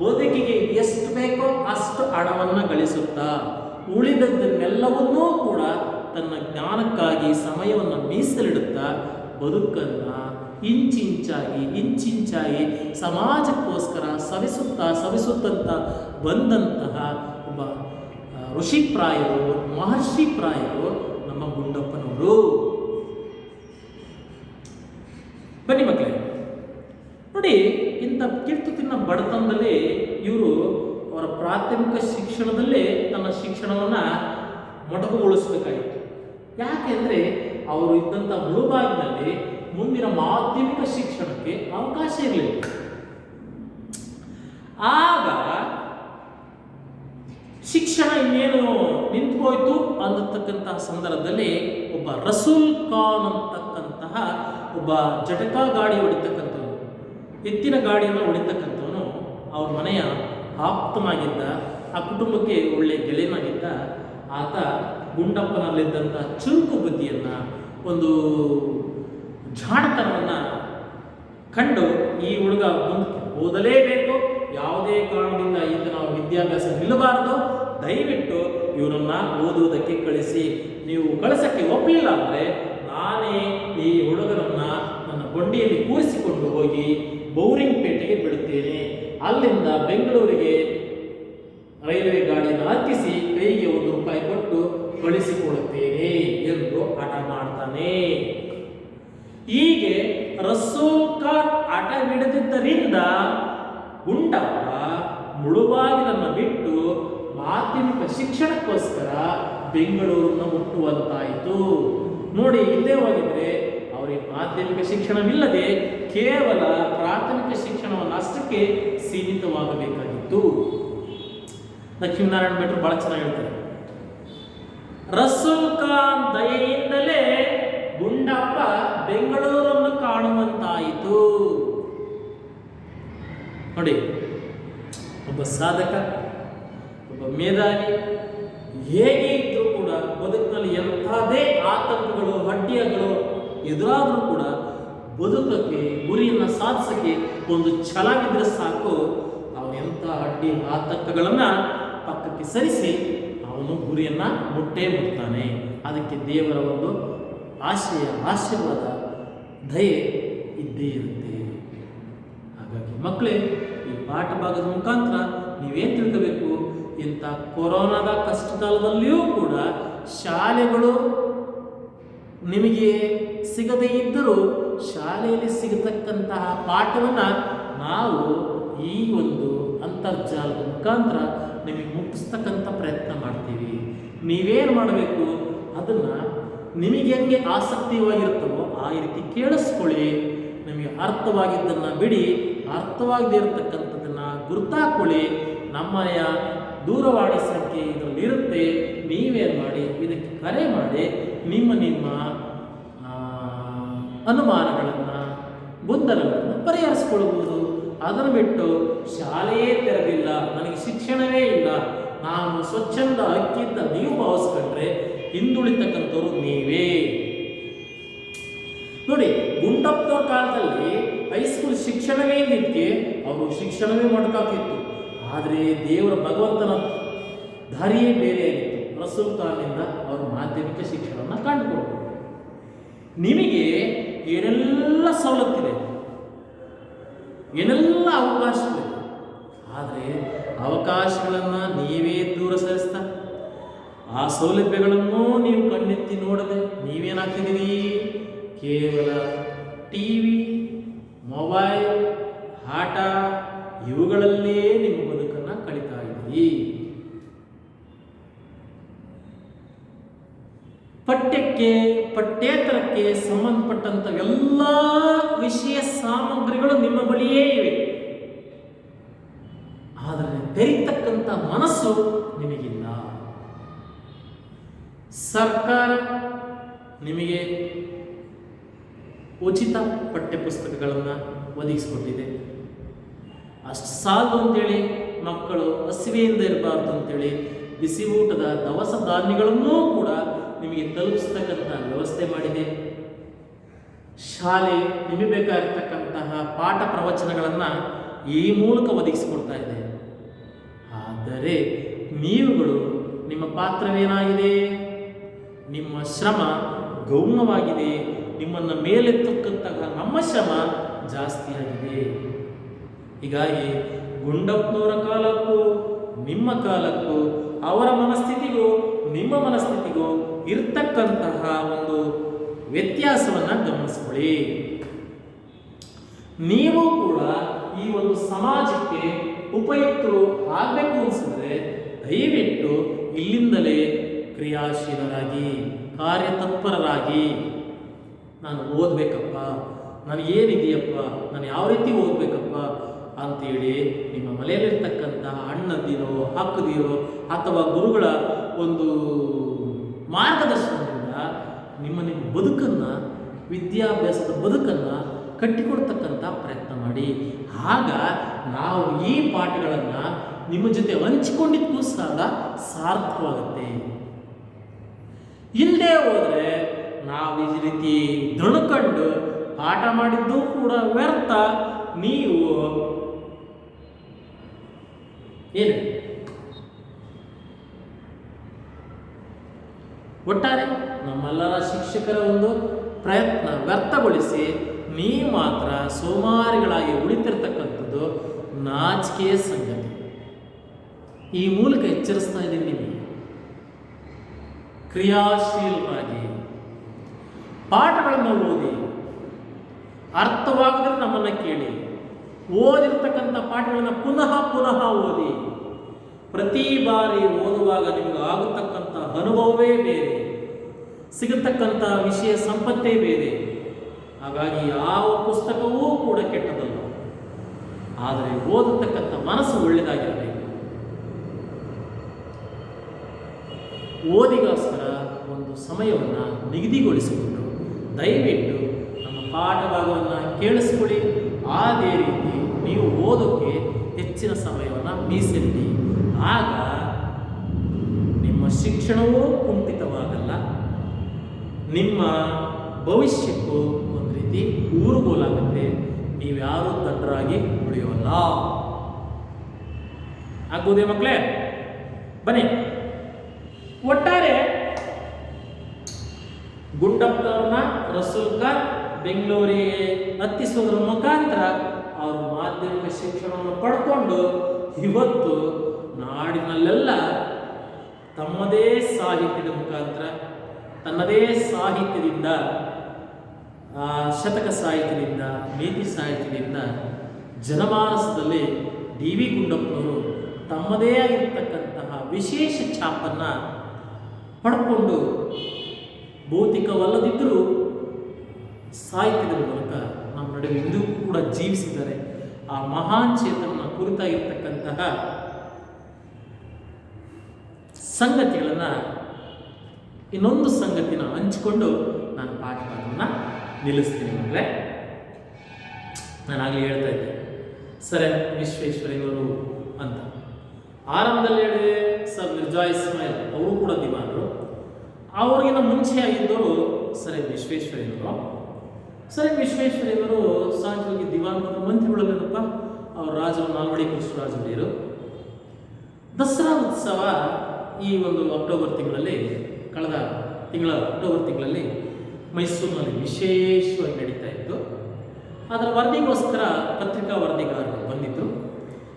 ಬದುಕಿಗೆ ಎಷ್ಟು ಬೇಕೋ ಅಷ್ಟು ಹಣವನ್ನು ಗಳಿಸುತ್ತಾ ಉಳಿದದ್ದನ್ನೆಲ್ಲವನ್ನೂ ಕೂಡ ತನ್ನ ಜ್ಞಾನಕ್ಕಾಗಿ ಸಮಯವನ್ನು ಮೀಸಲಿಡುತ್ತಾ ಬದುಕನ್ನು ಇಂಚಿಂಚಾಗಿ ಸಮಾಜಕ್ಕೋಸ್ಕರ ಸವಿಸುತ್ತಂತ ಬಂದಂತಹ ಒಬ್ಬ ಋಷಿಪ್ರಾಯರು, ಮಹರ್ಷಿಪ್ರಾಯರು ನಮ್ಮ ಗುಂಡಪ್ಪನವರು. ಬನ್ನಿ ಮಕ್ಕಳೇ, ನೋಡಿ, ಇಂಥ ಕಿರ್ತುತಿನ ಬಡತನದಲ್ಲಿ ಇವರು ಅವರ ಪ್ರಾಥಮಿಕ ಶಿಕ್ಷಣದಲ್ಲೇ ತನ್ನ ಶಿಕ್ಷಣವನ್ನು ಮೊಟಕುಗೊಳಿಸಬೇಕಾಯಿತು. ಯಾಕೆಂದರೆ ಅವರು ಇದ್ದಂಥ ಮುಳುಬಾಗಿನಲ್ಲಿ ಮುಂದಿನ ಮಾಧ್ಯಮಿಕ ಶಿಕ್ಷಣಕ್ಕೆ ಅವಕಾಶ ಇರಲಿಲ್ಲ. ಆಗ ಶಿಕ್ಷಣ ಇನ್ನೇನು ನಿಂತುಕೋಯ್ತು ಅನ್ನತಕ್ಕಂತಹ ಸಂದರ್ಭದಲ್ಲಿ ಒಬ್ಬ ರಸೂಲ್ ಖಾನ್ ಅಂತಕ್ಕಂತಹ ಒಬ್ಬ ಜಟಕಾ ಗಾಡಿ ಹೊಡಿತಕ್ಕಂಥವನು, ಎತ್ತಿನ ಗಾಡಿಯನ್ನು ಹೊಡಿತಕ್ಕಂಥವನು ಅವ್ರ ಮನೆಯ ಆಪ್ತನಾಗಿದ್ದ, ಆ ಕುಟುಂಬಕ್ಕೆ ಒಳ್ಳೆಯ ಗೆಳೆಯನಾಗಿದ್ದ. ಆತ ಗುಂಡಪ್ಪನಲ್ಲಿದ್ದಂಥ ಚುರುಕು ಬುದ್ಧಿಯನ್ನು, ಒಂದು ಜಾಣತನವನ್ನು ಕಂಡು ಈ ಹುಡುಗ ಓದಲೇಬೇಕು, ಯಾವುದೇ ಕಾರಣದಿಂದ ಈಗ ನಾವು ವಿದ್ಯಾಭ್ಯಾಸ ನಿಲ್ಲಬಾರದು, ದಯವಿಟ್ಟು ಇವರನ್ನು ಓದುವುದಕ್ಕೆ ಕಳಿಸಿ, ನೀವು ಕಳಿಸೋಕ್ಕೆ ಒಪ್ಪಲಿಲ್ಲ ಅಂದರೆ ನಾನೇ ಈ ಹುಡುಗರನ್ನು ನನ್ನ ಗೊಂಡಿಯಲ್ಲಿ ಕೂರಿಸಿಕೊಂಡು ಹೋಗಿ ಬೌರಿಂಗ್ ಪೇಟೆಗೆ ಬಿಡುತ್ತೇನೆ, ಅಲ್ಲಿಂದ ಬೆಂಗಳೂರಿಗೆ ರೈಲ್ವೆ ಗಾಡಿಯನ್ನು ಹತ್ತಿಸಿ ಕೈಗೆ ₹1 ಕೊಟ್ಟು ಕಳಿಸಿಕೊಡುತ್ತೇನೆ ಎಂದು ಹಠ ಮಾಡ್ತಾನೆ. ಹೀಗೆ ರಸೂಲ್ ಖಾನ್ ಹಠ ಹಿಡಿದಿದ್ದರಿಂದ ಗುಂಡಪ್ಪ ಮುಳುಬಾಗಿಲನ್ನು ಬಿಟ್ಟು ಮಾಧ್ಯಮಿಕ ಶಿಕ್ಷಣಕ್ಕೋಸ್ಕರ ಬೆಂಗಳೂರನ್ನು ಮುಟ್ಟುವಂತಾಯಿತು. ನೋಡಿ, ಇಲ್ಲೇ ಹೋಗಿದ್ರೆ ಅವರಿಗೆ ಮಾಧ್ಯಮಿಕ ಶಿಕ್ಷಣವಿಲ್ಲದೆ ಕೇವಲ ಪ್ರಾಥಮಿಕ ಶಿಕ್ಷಣವನ್ನು ಅಷ್ಟಕ್ಕೆ ಸೀಮಿತವಾಗಬೇಕಾಗಿತ್ತು. ಲಕ್ಷ್ಮೀನಾರಾಯಣ ಭಟ್ರು ಬಹಳ ಚೆನ್ನಾಗಿ ಹೇಳ್ತಾರೆ, ರಸೂಲ್ ಖಾನ್ ದಯೆಯಿಂದಲೇ ಗುಂಡಪ್ಪ ಬೆಂಗಳೂರನ್ನು ಕಾಣುವಂತಾಯಿತು. ನೋಡಿ, ಒಬ್ಬ ಸಾಧಕ, ಒಬ್ಬ ಮೇಧಾವಿ ಹೇಗೆ ಇದ್ರೂ ಕೂಡ ಬದುಕಿನಲ್ಲಿ ಎಂಥದೇ ಆತಂಕಗಳು, ಅಡ್ಡಿಗಳು ಎದುರಾದರೂ ಕೂಡ ಬದುಕಕ್ಕೆ, ಗುರಿಯನ್ನು ಸಾಧಿಸೋಕ್ಕೆ ಒಂದು ಛಲವಿದ್ರೆ ಸಾಕು, ಅವನು ಎಂಥ ಅಡ್ಡಿ ಆತಂಕಗಳನ್ನು ಪಕ್ಕಕ್ಕೆ ಸರಿಸಿ ಅವನು ಗುರಿಯನ್ನು ಮುಟ್ತಾನೆ. ಅದಕ್ಕೆ ದೇವರ ಒಂದು ಆಶೀರ್ವಾದ, ದಯೆ ಇದ್ದೇ ಇರುತ್ತೆ. ಹಾಗಾಗಿ ಮಕ್ಕಳೇ, ಈ ಪಾಠ ಭಾಗದ ಮುಖಾಂತರ ನೀವೇನು ತಿಳ್ಕೋಬೇಕು, ಇಂಥ ಕೊರೋನಾದ ಕಷ್ಟಕಾಲದಲ್ಲಿಯೂ ಕೂಡ ಶಾಲೆಗಳು ನಿಮಗೆ ಸಿಗದೇ ಇದ್ದರೂ ಶಾಲೆಯಲ್ಲಿ ಸಿಗತಕ್ಕಂತಹ ಪಾಠವನ್ನು ನಾವು ಈ ಒಂದು ಅಂತರ್ಜಾಲದ ಮುಖಾಂತರ ನಿಮಗೆ ಮುಟ್ಟಿಸ್ತಕ್ಕಂಥ ಪ್ರಯತ್ನ ಮಾಡ್ತೀವಿ. ನೀವೇನು ಮಾಡಬೇಕು, ಅದನ್ನು ನಿಮಗೆ ಹೆಂಗೆ ಆಸಕ್ತಿಯಾಗಿರ್ತವೋ ಆ ರೀತಿ ಕೇಳಿಸ್ಕೊಳ್ಳಿ. ನಿಮಗೆ ಅರ್ಥವಾಗಿದ್ದನ್ನು ಬಿಡಿ, ಅರ್ಥವಾಗದೇ ಇರತಕ್ಕಂಥದ್ದನ್ನು ಗುರುತಾಕೊಳ್ಳಿ. ನಮ್ಮನೆಯ ದೂರವಾಣಿ ಸಂಖ್ಯೆ ಇದರಲ್ಲಿರುತ್ತೆ, ನೀವೇನು ಮಾಡಿ, ಇದಕ್ಕೆ ಕರೆ ಮಾಡಿ ನಿಮ್ಮ ಅನುಮಾನಗಳನ್ನು, ಗೊಂದಲಗಳನ್ನು ಪರಿಹರಿಸ್ಕೊಳ್ಬೋದು. ಅದನ್ನು ಬಿಟ್ಟು ಶಾಲೆಯೇ ತೆರೆದಿಲ್ಲ, ನನಗೆ ಶಿಕ್ಷಣವೇ ಇಲ್ಲ, ನಾನು ಸ್ವಚ್ಛಂದ ಹಕ್ಕಿಂತ ನೀವು ಭಾವಿಸ್ಕೊಂಡ್ರೆ ಹಿಂದುಳಿತಕ್ಕಂಥವ್ರು ನೀವೇ. ನೋಡಿ, ಗುಂಡಪ್ಪನವ್ರ ಕಾಲದಲ್ಲಿ ಹೈಸ್ಕೂಲ್ ಶಿಕ್ಷಣವೇ ನಿತ್ಯ, ಅವರು ಶಿಕ್ಷಣವೇ ಮೊಟಕಾಗ್ತಿತ್ತು. ಆದರೆ ದೇವರ ಭಗವಂತನ ದಾರಿಯೇ ಬೇರೆಯಾಗಿತ್ತು. ರಸೂಲ್ ಖಾನ್ನಿಂದ ಅವರು ಮಾಧ್ಯಮಿಕ ಶಿಕ್ಷಣವನ್ನು ಕಂಡುಕೊಂಡರು. ನಿಮಗೆ ಏನೆಲ್ಲ ಸವಲತ್ತಿದೆ, ಏನೆಲ್ಲ ಅವಕಾಶಗಳಿದೆ, ಆದರೆ ಅವಕಾಶಗಳನ್ನು ನೀವೇ ದೂರ ಸರಿಸ್ತಾ ಆ ಸೌಲಭ್ಯಗಳನ್ನು ನೀವು ಕಣ್ಣೆತ್ತಿ ನೋಡದೆ ನೀವೇನಾಗ್ತಿದ್ದೀರಿ? ಕೇವಲ ಟಿವಿ, ಮೊಬೈಲ್, ಆಟ ಇವುಗಳಲ್ಲೇ ನಿಮ್ಮ ಬದುಕನ್ನು ಕಳೀತಾ ಇದ್ದೀರಿ. ಪಠ್ಯೇತರಕ್ಕೆ ಸಂಬಂಧಪಟ್ಟಂತ ಎಲ್ಲ ವಿಷಯ ಸಾಮಗ್ರಿಗಳು ನಿಮ್ಮ ಬಳಿಯೇ ಇವೆ, ಆದರೆ ತೆರೀತಕ್ಕಂಥ ಮನಸ್ಸು ನಿಮಗಿಲ್ಲ. ಸರ್ಕಾರ ನಿಮಗೆ ಉಚಿತ ಪಠ್ಯಪುಸ್ತಕಗಳನ್ನು ಒದಗಿಸಿಕೊಟ್ಟಿದೆ. ಅಷ್ಟು ಸಾಲದು ಅಂತೇಳಿ ಮಕ್ಕಳು ಹಸಿವೆಯಿಂದ ಇರಬಾರ್ದು ಅಂತೇಳಿ ಬಿಸಿ ಊಟದ ದವಸ ಧಾನ್ಯಗಳನ್ನೂ ಕೂಡ ನಿಮಗೆ ತಲುಪಿಸ್ತಕ್ಕಂಥ ವ್ಯವಸ್ಥೆ ಮಾಡಿದೆ. ಶಾಲೆ ನಿಮಗೆ ಬೇಕಾಗಿರ್ತಕ್ಕಂತಹ ಪಾಠ ಪ್ರವಚನಗಳನ್ನು ಈ ಮೂಲಕ ಒದಗಿಸಿಕೊಡ್ತಾ ಇದೆ. ಆದರೆ ನೀವುಗಳು, ನಿಮ್ಮ ಪಾತ್ರವೇನಾಗಿದೆ? ನಿಮ್ಮ ಶ್ರಮ ಗೌಣವಾಗಿದೆ. ನಿಮ್ಮನ್ನು ಮೇಲೆತ್ತಕ್ಕಂತಹ ನಮ್ಮ ಶ್ರಮ ಜಾಸ್ತಿಯಾಗಿದೆ. ಹೀಗಾಗಿ ಗುಂಡಪ್ಪನವರ ಕಾಲಕ್ಕೂ ನಿಮ್ಮ ಕಾಲಕ್ಕೂ, ಅವರ ಮನಸ್ಥಿತಿಗೂ ನಿಮ್ಮ ಮನಸ್ಥಿತಿಗೂ ಇರ್ತಕ್ಕಂತಹ ಒಂದು ವ್ಯತ್ಯಾಸವನ್ನು ಗಮನಿಸ್ಕೊಳ್ಳಿ. ನೀವು ಕೂಡ ಈ ಒಂದು ಸಮಾಜಕ್ಕೆ ಉಪಯುಕ್ತರು ಆಗಬೇಕು ಅನಿಸಿದ್ರೆ ದಯವಿಟ್ಟು ಇಲ್ಲಿಂದಲೇ ಕ್ರಿಯಾಶೀಲರಾಗಿ, ಕಾರ್ಯತತ್ಪರರಾಗಿ, ನಾನು ಓದಬೇಕಪ್ಪ, ನನಗೇನಿದೆಯಪ್ಪ, ನಾನು ಯಾವ ರೀತಿ ಓದಬೇಕಪ್ಪ ಅಂತೇಳಿ ನಿಮ್ಮ ಮನೆಯಲ್ಲಿರ್ತಕ್ಕಂತಹ ಅಣ್ಣದಿರೋ ಅಕ್ಕದಿರೋ ಅಥವಾ ಗುರುಗಳ ಒಂದು ಮಾರ್ಗದರ್ಶನದಿಂದ ನಿಮ್ಮ ಬದುಕನ್ನು, ವಿದ್ಯಾಭ್ಯಾಸದ ಬದುಕನ್ನು ಕಟ್ಟಿಕೊಡ್ತಕ್ಕಂಥ ಪ್ರಯತ್ನ ಮಾಡಿ. ಆಗ ನಾವು ಈ ಪಾಠಗಳನ್ನು ನಿಮ್ಮ ಜೊತೆ ಹಂಚಿಕೊಂಡಿದ್ದು ಸಹ ಸಾರ್ಥಕವಾಗುತ್ತೆ. ಇಲ್ಲದೆ ಹೋದರೆ ನಾವು ಈ ರೀತಿ ದಣಕೊಂಡು ಪಾಠ ಮಾಡಿದ್ದು ಕೂಡ ವ್ಯರ್ಥ. ನೀವು ಏನು ಒಟ್ಟಾರೆ ನಮ್ಮೆಲ್ಲರ ಶಿಕ್ಷಕರ ಒಂದು ಪ್ರಯತ್ನ ವ್ಯರ್ಥಗೊಳಿಸಿ ನೀವು ಮಾತ್ರ ಸೋಮಾರಿಗಳಾಗಿ ಉಳಿತಿರ್ತಕ್ಕಂಥದ್ದು ನಾಚಿಕೆಯ ಸಂಗತಿ. ಈ ಮೂಲಕ ಎಚ್ಚರಿಸ್ತಾ ಇದ್ದೀನಿ ನಿಮಗೆ. ಕ್ರಿಯಾಶೀಲರಾಗಿ ಪಾಠಗಳನ್ನು ಓದಿ, ಅರ್ಥವಾಗದ್ರೆ ನಮ್ಮನ್ನು ಕೇಳಿ, ಓದಿರ್ತಕ್ಕಂಥ ಪಾಠಗಳನ್ನು ಪುನಃ ಪುನಃ ಓದಿ. ಪ್ರತಿ ಬಾರಿ ಓದುವಾಗ ನಿಮಗೆ ಆಗತಕ್ಕಂಥ ಅನುಭವವೇ ಬೇರೆ, ಸಿಗತಕ್ಕಂಥ ವಿಷಯ ಸಂಪತ್ತೇ ಬೇರೆ. ಹಾಗಾಗಿ ಯಾವ ಪುಸ್ತಕವೂ ಕೂಡ ಕೆಟ್ಟದಲ್ಲ, ಆದರೆ ಓದತಕ್ಕಂಥ ಮನಸ್ಸು ಒಳ್ಳೆಯದಾಗಿರಬೇಕು. ಓದಿಗೋಸ್ಕರ ಒಂದು ಸಮಯವನ್ನು ನಿಗದಿಗೊಳಿಸಿಕೊಂಡು ದಯವಿಟ್ಟು ನಮ್ಮ ಪಾಠ ಭಾಗವನ್ನು ಕೇಳಿಸ್ಕೊಳ್ಳಿ. ಅದೇ ರೀತಿ ನೀವು ಓದೋಕ್ಕೆ ಹೆಚ್ಚಿನ ಸಮಯವನ್ನು ಮೀಸಲಿಡಿ. ಆಗ ನಿಮ್ಮ ಶಿಕ್ಷಣವೂ ಕುಂಠಿತವಾಗಲ್ಲ, ನಿಮ್ಮ ಭವಿಷ್ಯಕ್ಕೂ ಒಂದು ರೀತಿ ಊರುಗೋಲಾಗುತ್ತೆ. ನೀವ್ಯಾರೂ ದಡ್ಡರಾಗಿ ಉಳಿಯೋಲ್ಲ. ಆಗ್ಬೋದೇ ಮಕ್ಕಳೇ? ಬನ್ನಿ. ಒಟ್ಟಾರೆ ಗುಂಡಪ್ಪನವ್ರನ್ನ ರಸೂಲ್ ಖಾನ್ ಬೆಂಗಳೂರಿಗೆ ಹತ್ತಿಸೋದ್ರ ಮುಖಾಂತರ ಅವರು ಮಾಧ್ಯಮಿಕ ಶಿಕ್ಷಣವನ್ನು ಪಡ್ಕೊಂಡು ಇವತ್ತು ನಾಡಿನಲ್ಲೆಲ್ಲ ತಮ್ಮದೇ ಸಾಹಿತ್ಯದ ಮುಖಾಂತರ, ತನ್ನದೇ ಸಾಹಿತ್ಯದಿಂದ, ಶತಕ ಸಾಹಿತ್ಯದಿಂದ, ನೀತಿ ಸಾಹಿತ್ಯದಿಂದ ಜನಮಾನಸದಲ್ಲಿ ಡಿ ವಿ ಗುಂಡಪ್ಪನವರು ತಮ್ಮದೇ ಆಗಿರ್ತಕ್ಕಂತಹ ವಿಶೇಷ ಛಾಪನ್ನು ಪಡ್ಕೊಂಡು ಭೌತಿಕವಲ್ಲದಿದ್ದರೂ ಸಾಹಿತ್ಯದ ಮೂಲಕ ನಮ್ಮ ನಡುವೆ ಇಂದು ಕೂಡ ಜೀವಿಸಿದ್ದಾರೆ. ಆ ಮಹಾನ್ ಚೇತನ ಕುರಿತಾಗಿರ್ತಕ್ಕಂತಹ ಸಂಗತಿಗಳನ್ನು, ಇನ್ನೊಂದು ಸಂಗತಿನ ಹಂಚಿಕೊಂಡು ನಾನು ಪಾಠಗಳನ್ನು ನಿಲ್ಲಿಸ್ತೀನಿ. ಅಂದರೆ ನಾನಾಗಲೇ ಹೇಳ್ತಾ ಇದ್ದೆ ಸರ್ ಎಂ ವಿಶ್ವೇಶ್ವರಯ್ಯನವರು ಅಂತ. ಆರಂಭದಲ್ಲಿ ಹೇಳಿದೆ ಸರ್ ಮಿರ್ಜಾ ಇಸ್ಮಾಯಿಲ್ ಅವರು ಕೂಡ ದಿವಾನರು. ಅವ್ರಿಗಿಂತ ಮುಂಚೆ ಆಗಿದ್ದವರು ಸರ್ ಎಂ ವಿಶ್ವೇಶ್ವರಯ್ಯನವರು. ಸರ್ ಎಂ ವಿಶ್ವೇಶ್ವರಯ್ಯನವರು ಸಹಜವಾಗಿ ದಿವಂಗತ ಮಂತ್ರಿಗಳಲ್ಲೇನಪ್ಪ, ಅವರು ರಾಜರು ನಾಲ್ವಡಿ ಕೃಷ್ಣರಾಜ ಒಡೆಯರು. ದಸರಾ ಉತ್ಸವ ಈ ಒಂದು ಅಕ್ಟೋಬರ್ ತಿಂಗಳಲ್ಲಿ, ಕಳೆದ ತಿಂಗಳ ಅಕ್ಟೋಬರ್ ತಿಂಗಳಲ್ಲಿ ಮೈಸೂರಿನಲ್ಲಿ ವಿಶೇಷವಾಗಿ ನಡೀತಾ ಇತ್ತು. ಅದರ ವರದಿಗೋಸ್ಕರ ಪತ್ರಿಕಾ ವರದಿಗಾರರು ಬಂದಿದ್ದರು.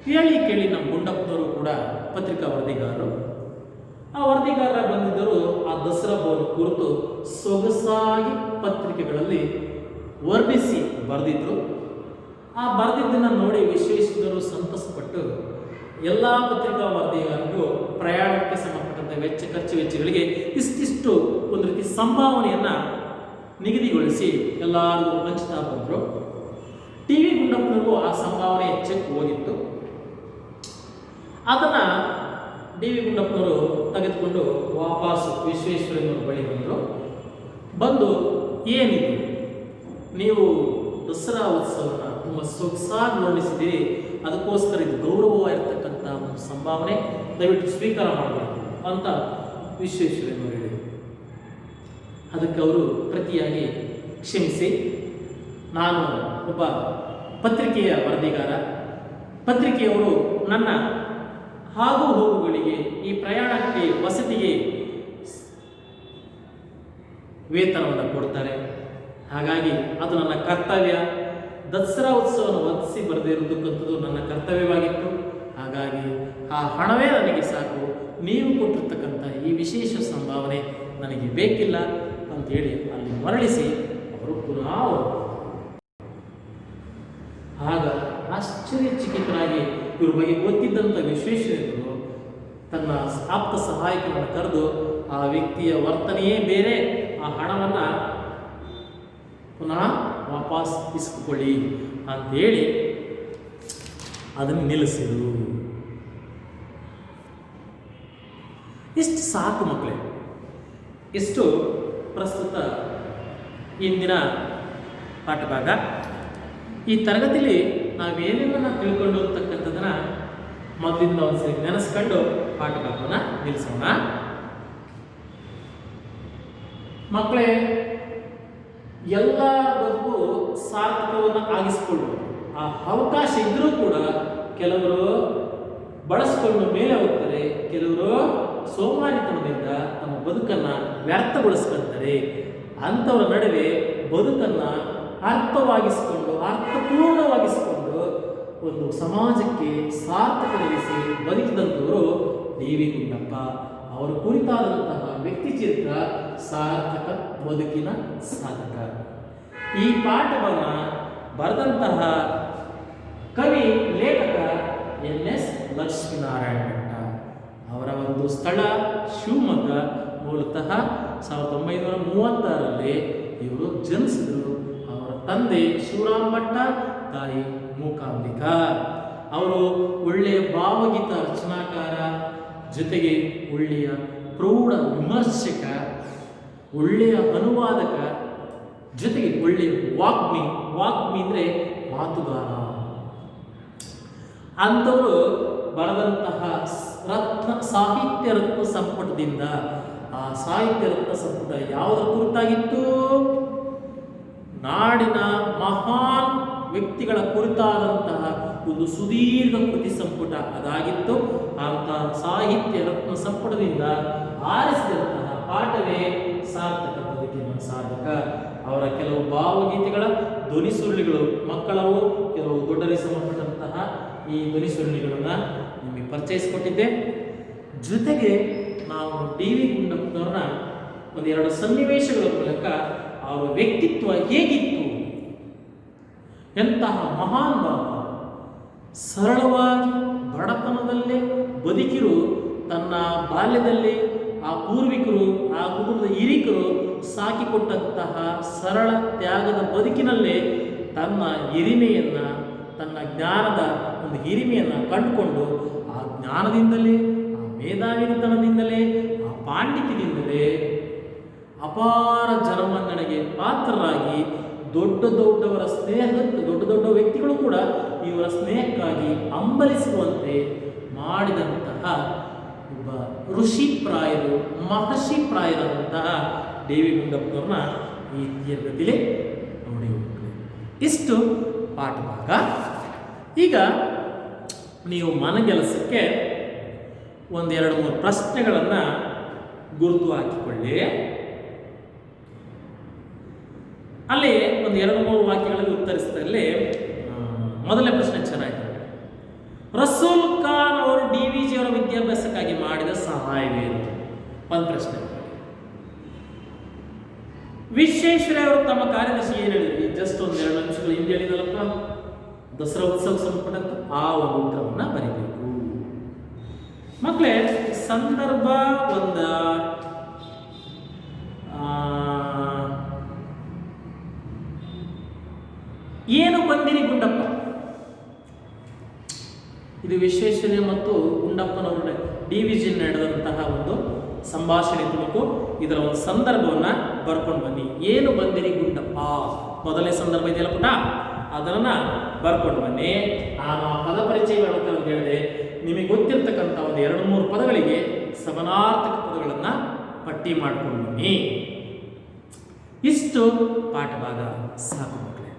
ಹೇಳಿ ಕೇಳಿ ನಮ್ಮ ಗುಂಡಪ್ಪನವರು ಕೂಡ ಪತ್ರಿಕಾ ವರದಿಗಾರರು. ಆ ವರದಿಗಾರರ ಬಂದಿದ್ದರು ಆ ದಸರಾ ಹಬ್ಬವನ್ನು ಕುರಿತು ಸೊಗಸಾಗಿ ಪತ್ರಿಕೆಗಳಲ್ಲಿ ವರ್ಣಿಸಿ ಬರೆದಿದ್ರು. ಆ ಬರೆದಿದ್ದನ್ನು ನೋಡಿ ವಿಶ್ವೇಶ್ವರರು ಸಂತಸಪಟ್ಟು ಎಲ್ಲ ಪತ್ರಿಕಾ ವರದಿಗಾರರಿಗೂ ಪ್ರಯಾಣಕ್ಕೆ ಸಂಬಂಧಪಟ್ಟಂಥ ಖರ್ಚು ವೆಚ್ಚಗಳಿಗೆ ಇಷ್ಟಿಷ್ಟು ಒಂದು ರೀತಿ ಸಂಭಾವನೆಯನ್ನು ನಿಗದಿಗೊಳಿಸಿ ಎಲ್ಲರಿಗೂ ಹಂಚ್ತಾ ಬಂದರು. ಟಿ ವಿ ಗುಂಡಪ್ಪನಿಗೂ ಆ ಸಂಭಾವನೆ ಚೆಕ್ ಹೋಗಿತ್ತು. ಅದನ್ನು ಡಿ ವಿ ಗುಂಡಪ್ಪನವರು ತೆಗೆದುಕೊಂಡು ವಾಪಸ್ ವಿಶ್ವೇಶ್ವರಯ್ಯನವರು ಬಳಿ ಬಂದು ಏನಿದು, ನೀವು ದಸರಾ ಉತ್ಸವನ ತುಂಬ ಸೊಗಸಾಗಿ ವರ್ಣಿಸಿದ್ದೀರಿ, ಅದಕ್ಕೋಸ್ಕರ ಇದು ಗೌರವವಾಗಿರ್ತಕ್ಕಂಥ ಒಂದು ಸಂಭಾವನೆ, ದಯವಿಟ್ಟು ಸ್ವೀಕಾರ ಮಾಡಬೇಕು ಅಂತ ವಿಶ್ವೇಶ್ವರಯ್ಯನವರು ಹೇಳಿದರು. ಅದಕ್ಕೆ ಅವರು ಪ್ರತಿಯಾಗಿ ಕ್ಷಮಿಸಿ, ನಾನು ಒಬ್ಬ ಪತ್ರಿಕೆಯ ವರದಿಗಾರ, ಪತ್ರಿಕೆಯವರು ನನ್ನ ಹಾಗು ಹೋಗುಗಳಿಗೆ, ಈ ಪ್ರಯಾಣಕ್ಕೆ, ವಸತಿಗೆ ವೇತನವನ್ನು ಕೊಡ್ತಾರೆ, ಹಾಗಾಗಿ ಅದು ನನ್ನ ಕರ್ತವ್ಯ. ದಸರಾ ಉತ್ಸವವನ್ನು ವರ್ತಿಸಿ ಬರದೇ ಇರತಕ್ಕಂಥದ್ದು ನನ್ನ ಕರ್ತವ್ಯವಾಗಿತ್ತು. ಹಾಗಾಗಿ ಆ ಹಣವೇ ನನಗೆ ಸಾಕು, ನೀವು ಕೊಟ್ಟಿರ್ತಕ್ಕಂಥ ಈ ವಿಶೇಷ ಸಂಭಾವನೆ ನನಗೆ ಬೇಕಿಲ್ಲ ಅಂತೇಳಿ ಅಲ್ಲಿ ಮರಳಿಸಿ ಅವರು ಪುನಃ ಆಗ ಆಶ್ಚರ್ಯಚಕಿತರಾಗಿ ಇವ್ರ ಬಗ್ಗೆ ಗೊತ್ತಿದ್ದಂಥ ವಿಶ್ವೇಶ್ವರಯ್ಯನವರು ತನ್ನ ಆಪ್ತ ಸಹಾಯಕರನ್ನು ಕರೆದು ಆ ವ್ಯಕ್ತಿಯ ವರ್ತನೆಯೇ ಬೇರೆ, ಆ ಹಣವನ್ನು ಪುನಃ ವಾಪಸ್ ಇಸ್ಕೊಳ್ಳಿ ಅಂತೇಳಿ ಅದನ್ನು ನಿಲ್ಲಿಸಿದರು. ಇಷ್ಟು ಸಾಕು ಮಕ್ಕಳೇ. ಇಷ್ಟು ಪ್ರಸ್ತುತ ಇಂದಿನ ಪಾಠಭಾಗ. ಈ ತರಗತಿಯಲ್ಲಿ ನಾವೇನೇನನ್ನ ತಿಳ್ಕೊಂಡು ಅಂತಕ್ಕಂಥದ್ದನ್ನು ಮೊದಲಿಂದ ಒಂದ್ಸರಿ ನೆನೆಸ್ಕೊಂಡು ಪಾಠಭಾಗವನ್ನು ನಿಲ್ಲಿಸೋಣ. ಮಕ್ಕಳೇ, ಎಲ್ಲ ಬದುಕು ಸಾರ್ಥಕವನ್ನು ಆಗಿಸ್ಕೊಳ್ಳುವುದು ಆ ಅವಕಾಶ ಇದ್ರೂ ಕೂಡ ಕೆಲವರು ಬಳಸ್ಕೊಂಡು ಮೇಲೆ ಹೋಗ್ತಾರೆ, ಕೆಲವರು ಸೋಮಾರಿತನದಿಂದ ತಮ್ಮ ಬದುಕನ್ನು ವ್ಯರ್ಥಗೊಳಿಸ್ಕೊಳ್ತಾರೆ. ಅಂಥವರ ನಡುವೆ ಬದುಕನ್ನು ಅರ್ಥವಾಗಿಸಿಕೊಂಡು, ಅರ್ಥಪೂರ್ಣವಾಗಿಸಿಕೊಂಡು ಒಂದು ಸಮಾಜಕ್ಕೆ ಸಾರ್ಥಕಗೊಳಿಸಿ ಬದುಕಿದಂಥವರು ಡಿ ವಿ ಗುಂಡಪ್ಪ. ಅವರ ಕುರಿತಾದಂತಹ ವ್ಯಕ್ತಿ ಚಿತ್ರ ಸಾರ್ಥಕ ಬದುಕಿನ ಸಾಧಕ. ಈ ಪಾಠವನ್ನು ಬರೆದಂತಹ ಕವಿ ಲೇಖಕ ಎನ್.ಎಸ್. ಲಕ್ಷ್ಮೀನಾರಾಯಣ ಭಟ್ಟ. ಅವರ ಒಂದು ಸ್ಥಳ ಶಿವಮೊಗ್ಗ. ಮೂಲತಃ 1936ರಲ್ಲಿ ಇವರು ಜನಿಸಿದರು. ಅವರ ತಂದೆ ಶಿವರಾಮ್ ಭಟ್ಟ, ತಾಯಿ ಮೂಕಾಂಬಿಕಾ. ಅವರು ಒಳ್ಳೆಯ ಭಾವಗೀತ ರಚನಾಕಾರ, ಜೊತೆಗೆ ಒಳ್ಳೆಯ ಪ್ರೌಢ ವಿಮರ್ಶಕ, ಒಳ್ಳೆಯ ಅನುವಾದಕ, ಜೊತೆಗೆ ಒಳ್ಳೆಯ ವಾಗ್ಮಿ ಅಂದರೆ ಮಾತುಗಾರ. ಅಂಥವರು ಬರೆದಂತಹ ಸಾಹಿತ್ಯ ರತ್ನ ಸಂಪುಟದಿಂದ, ಆ ಸಾಹಿತ್ಯ ರತ್ನ ಸಂಪುಟ ಯಾವುದರ ಕುರಿತಾಗಿತ್ತು? ನಾಡಿನ ಮಹಾನ್ ವ್ಯಕ್ತಿಗಳ ಕುರಿತಾದಂತಹ ಒಂದು ಸುದೀರ್ಘ ಕೃತಿ ಸಂಪುಟ ಅದಾಗಿತ್ತು. ಅಂತಹ ಸಾಹಿತ್ಯ ರತ್ನ ಸಂಪುಟದಿಂದ ಆರಿಸಿದಂತಹ ಪಾಠವೇ ಸಾರ್ಥಕ ಬದುಕಿನ ಸಾಧಕ. ಅವರ ಕೆಲವು ಭಾವಗೀತೆಗಳ ಧ್ವನಿ ಸುರುಳಿಗಳು ಮಕ್ಕಳವು, ಕೆಲವು ದೊಡ್ಡರಿಗೆ ಸಂಬಂಧಪಟ್ಟಂತಹ ಈ ಧ್ವನಿ ಸುರುಳಿಗಳನ್ನು ನಿಮಗೆ ಪರಿಚಯಿಸಿಕೊಟ್ಟಿದ್ದೆ. ಜೊತೆಗೆ ನಾವು ಡಿ ವಿ ಗುಂಡಪ್ಪನವ್ರನ್ನ ಒಂದೆರಡು ಸನ್ನಿವೇಶಗಳ ಮೂಲಕ ಅವರ ವ್ಯಕ್ತಿತ್ವ ಹೇಗಿತ್ತು, ಎಂತಹ ಮಹಾನ್ ಭಾವ, ಸರಳವಾಗಿ ಬಡತನದಲ್ಲೇ ಬದುಕಿರು, ತನ್ನ ಬಾಲ್ಯದಲ್ಲಿ ಆ ಪೂರ್ವಿಕರು, ಆ ಕುಟುಂಬದ ಹಿರಿಕರು ಸಾಕಿಕೊಟ್ಟಂತಹ ಸರಳ ತ್ಯಾಗದ ಬದುಕಿನಲ್ಲೇ ತನ್ನ ಹಿರಿಮೆಯನ್ನು, ತನ್ನ ಜ್ಞಾನದ ಒಂದು ಹಿರಿಮೆಯನ್ನು ಕಂಡುಕೊಂಡು ಆ ಜ್ಞಾನದಿಂದಲೇ, ಆ ಮೇಧಾವಿತನದಿಂದಲೇ, ಆ ಪಾಂಡಿತ್ಯದಿಂದಲೇ ಅಪಾರ ಜನಮನ್ನಣೆಗೆ ಪಾತ್ರರಾಗಿ ದೊಡ್ಡವರ ಸ್ನೇಹಕ್ಕೆ, ದೊಡ್ಡ ವ್ಯಕ್ತಿಗಳು ಕೂಡ ಇವರ ಸ್ನೇಹಕ್ಕಾಗಿ ಹಂಬಲಿಸುವಂತೆ ಮಾಡಿದಂತಹ ಒಬ್ಬ ಋಷಿ ಪ್ರಾಯರು ಮಹರ್ಷಿ ಪ್ರಾಯರಾದಂತಹ ಡಿ ವಿ ಗುಂಡಪ್ಪನವ್ರನ್ನ ಈ ತರಗತಿಯಲ್ಲಿ ನೋಡಿ ಹೋಗ್ತೀವಿ. ಇಷ್ಟು ಪಾಠ ಭಾಗ. ಈಗ ನೀವು ಮನಗೆಲಸಕ್ಕೆ ಒಂದೆರಡು ಮೂರು ಪ್ರಶ್ನೆಗಳನ್ನು ಗುರುತು ಹಾಕಿಕೊಳ್ಳಿ. ಅಲ್ಲಿ ಒಂದು ಎರಡು ಮೂರು ವಾಕ್ಯಗಳಿಗೆ ಉತ್ತರಿಸಿದಲ್ಲಿ ಮೊದಲನೇ ಪ್ರಶ್ನೆ ಚೆನ್ನಾಗಿದೆ. ರಸೂಲ್ ಖಾನ್ ಅವರು ಡಿ ವಿ ಜಿ ಅವರ ವಿದ್ಯಾಭ್ಯಾಸಕ್ಕಾಗಿ ಮಾಡಿದ ಸಹಾಯವೇನು? ಒಂದು ಪ್ರಶ್ನೆ. ವಿಶ್ವೇಶ್ವರಯ್ಯ ಅವರು ತಮ್ಮ ಕಾರ್ಯದರ್ಶಿ ಏನು ಹೇಳಿದ್ರು? ಜಸ್ಟ್ ಒಂದು 2 ನಿಮಿಷಗಳ ಹಿಂದೆ ಹೇಳಿದಲ್ಲಪ್ಪ, ದಸರಾ ಉತ್ಸವಕ್ಕೆ ಸಂಬಂಧಪಟ್ಟಂತ ಆ ಒಂದು ಉತ್ತರವನ್ನು ಬರೀಬೇಕು. ಮಕ್ಕಳೇ, ಸಂದರ್ಭ ಒಂದು ಏನು ಬಂದಿರಿ ಗುಂಡಪ್ಪ? ಇದು ವಿಶ್ವೇಶ್ವರಯ್ಯ ಮತ್ತು ಗುಂಡಪ್ಪನವರ ಡಿ ವಿ ಜಿ ನಡೆದಂತಹ ಒಂದು ಸಂಭಾಷಣೆ ತುಣುಕು. ಇದರ ಒಂದು ಸಂದರ್ಭವನ್ನು ಬರ್ಕೊಂಡು ಬನ್ನಿ. ಏನು ಬಂದಿರಿ ಗುಂಡಪ್ಪ? ಮೊದಲನೇ ಸಂದರ್ಭ ಇದೆಯಲ್ಲ ಪುಟ, ಅದನ್ನು ಬರ್ಕೊಂಡು ಬನ್ನಿ. ನಾನು ಆ ಪದ ಪರಿಚಯ ಅಂತ ಹೇಳಿದೆ. ನಿಮಗೆ ಗೊತ್ತಿರ್ತಕ್ಕಂಥ ಒಂದು 2-3 ಪದಗಳಿಗೆ ಸಮಾನಾರ್ಥಕ ಪದಗಳನ್ನು ಪಟ್ಟಿ ಮಾಡ್ಕೊಂಡು ಬನ್ನಿ. ಇಷ್ಟು ಪಾಠ ಭಾಗ ಸಾಕು ಮಕ್ಕಳೇ.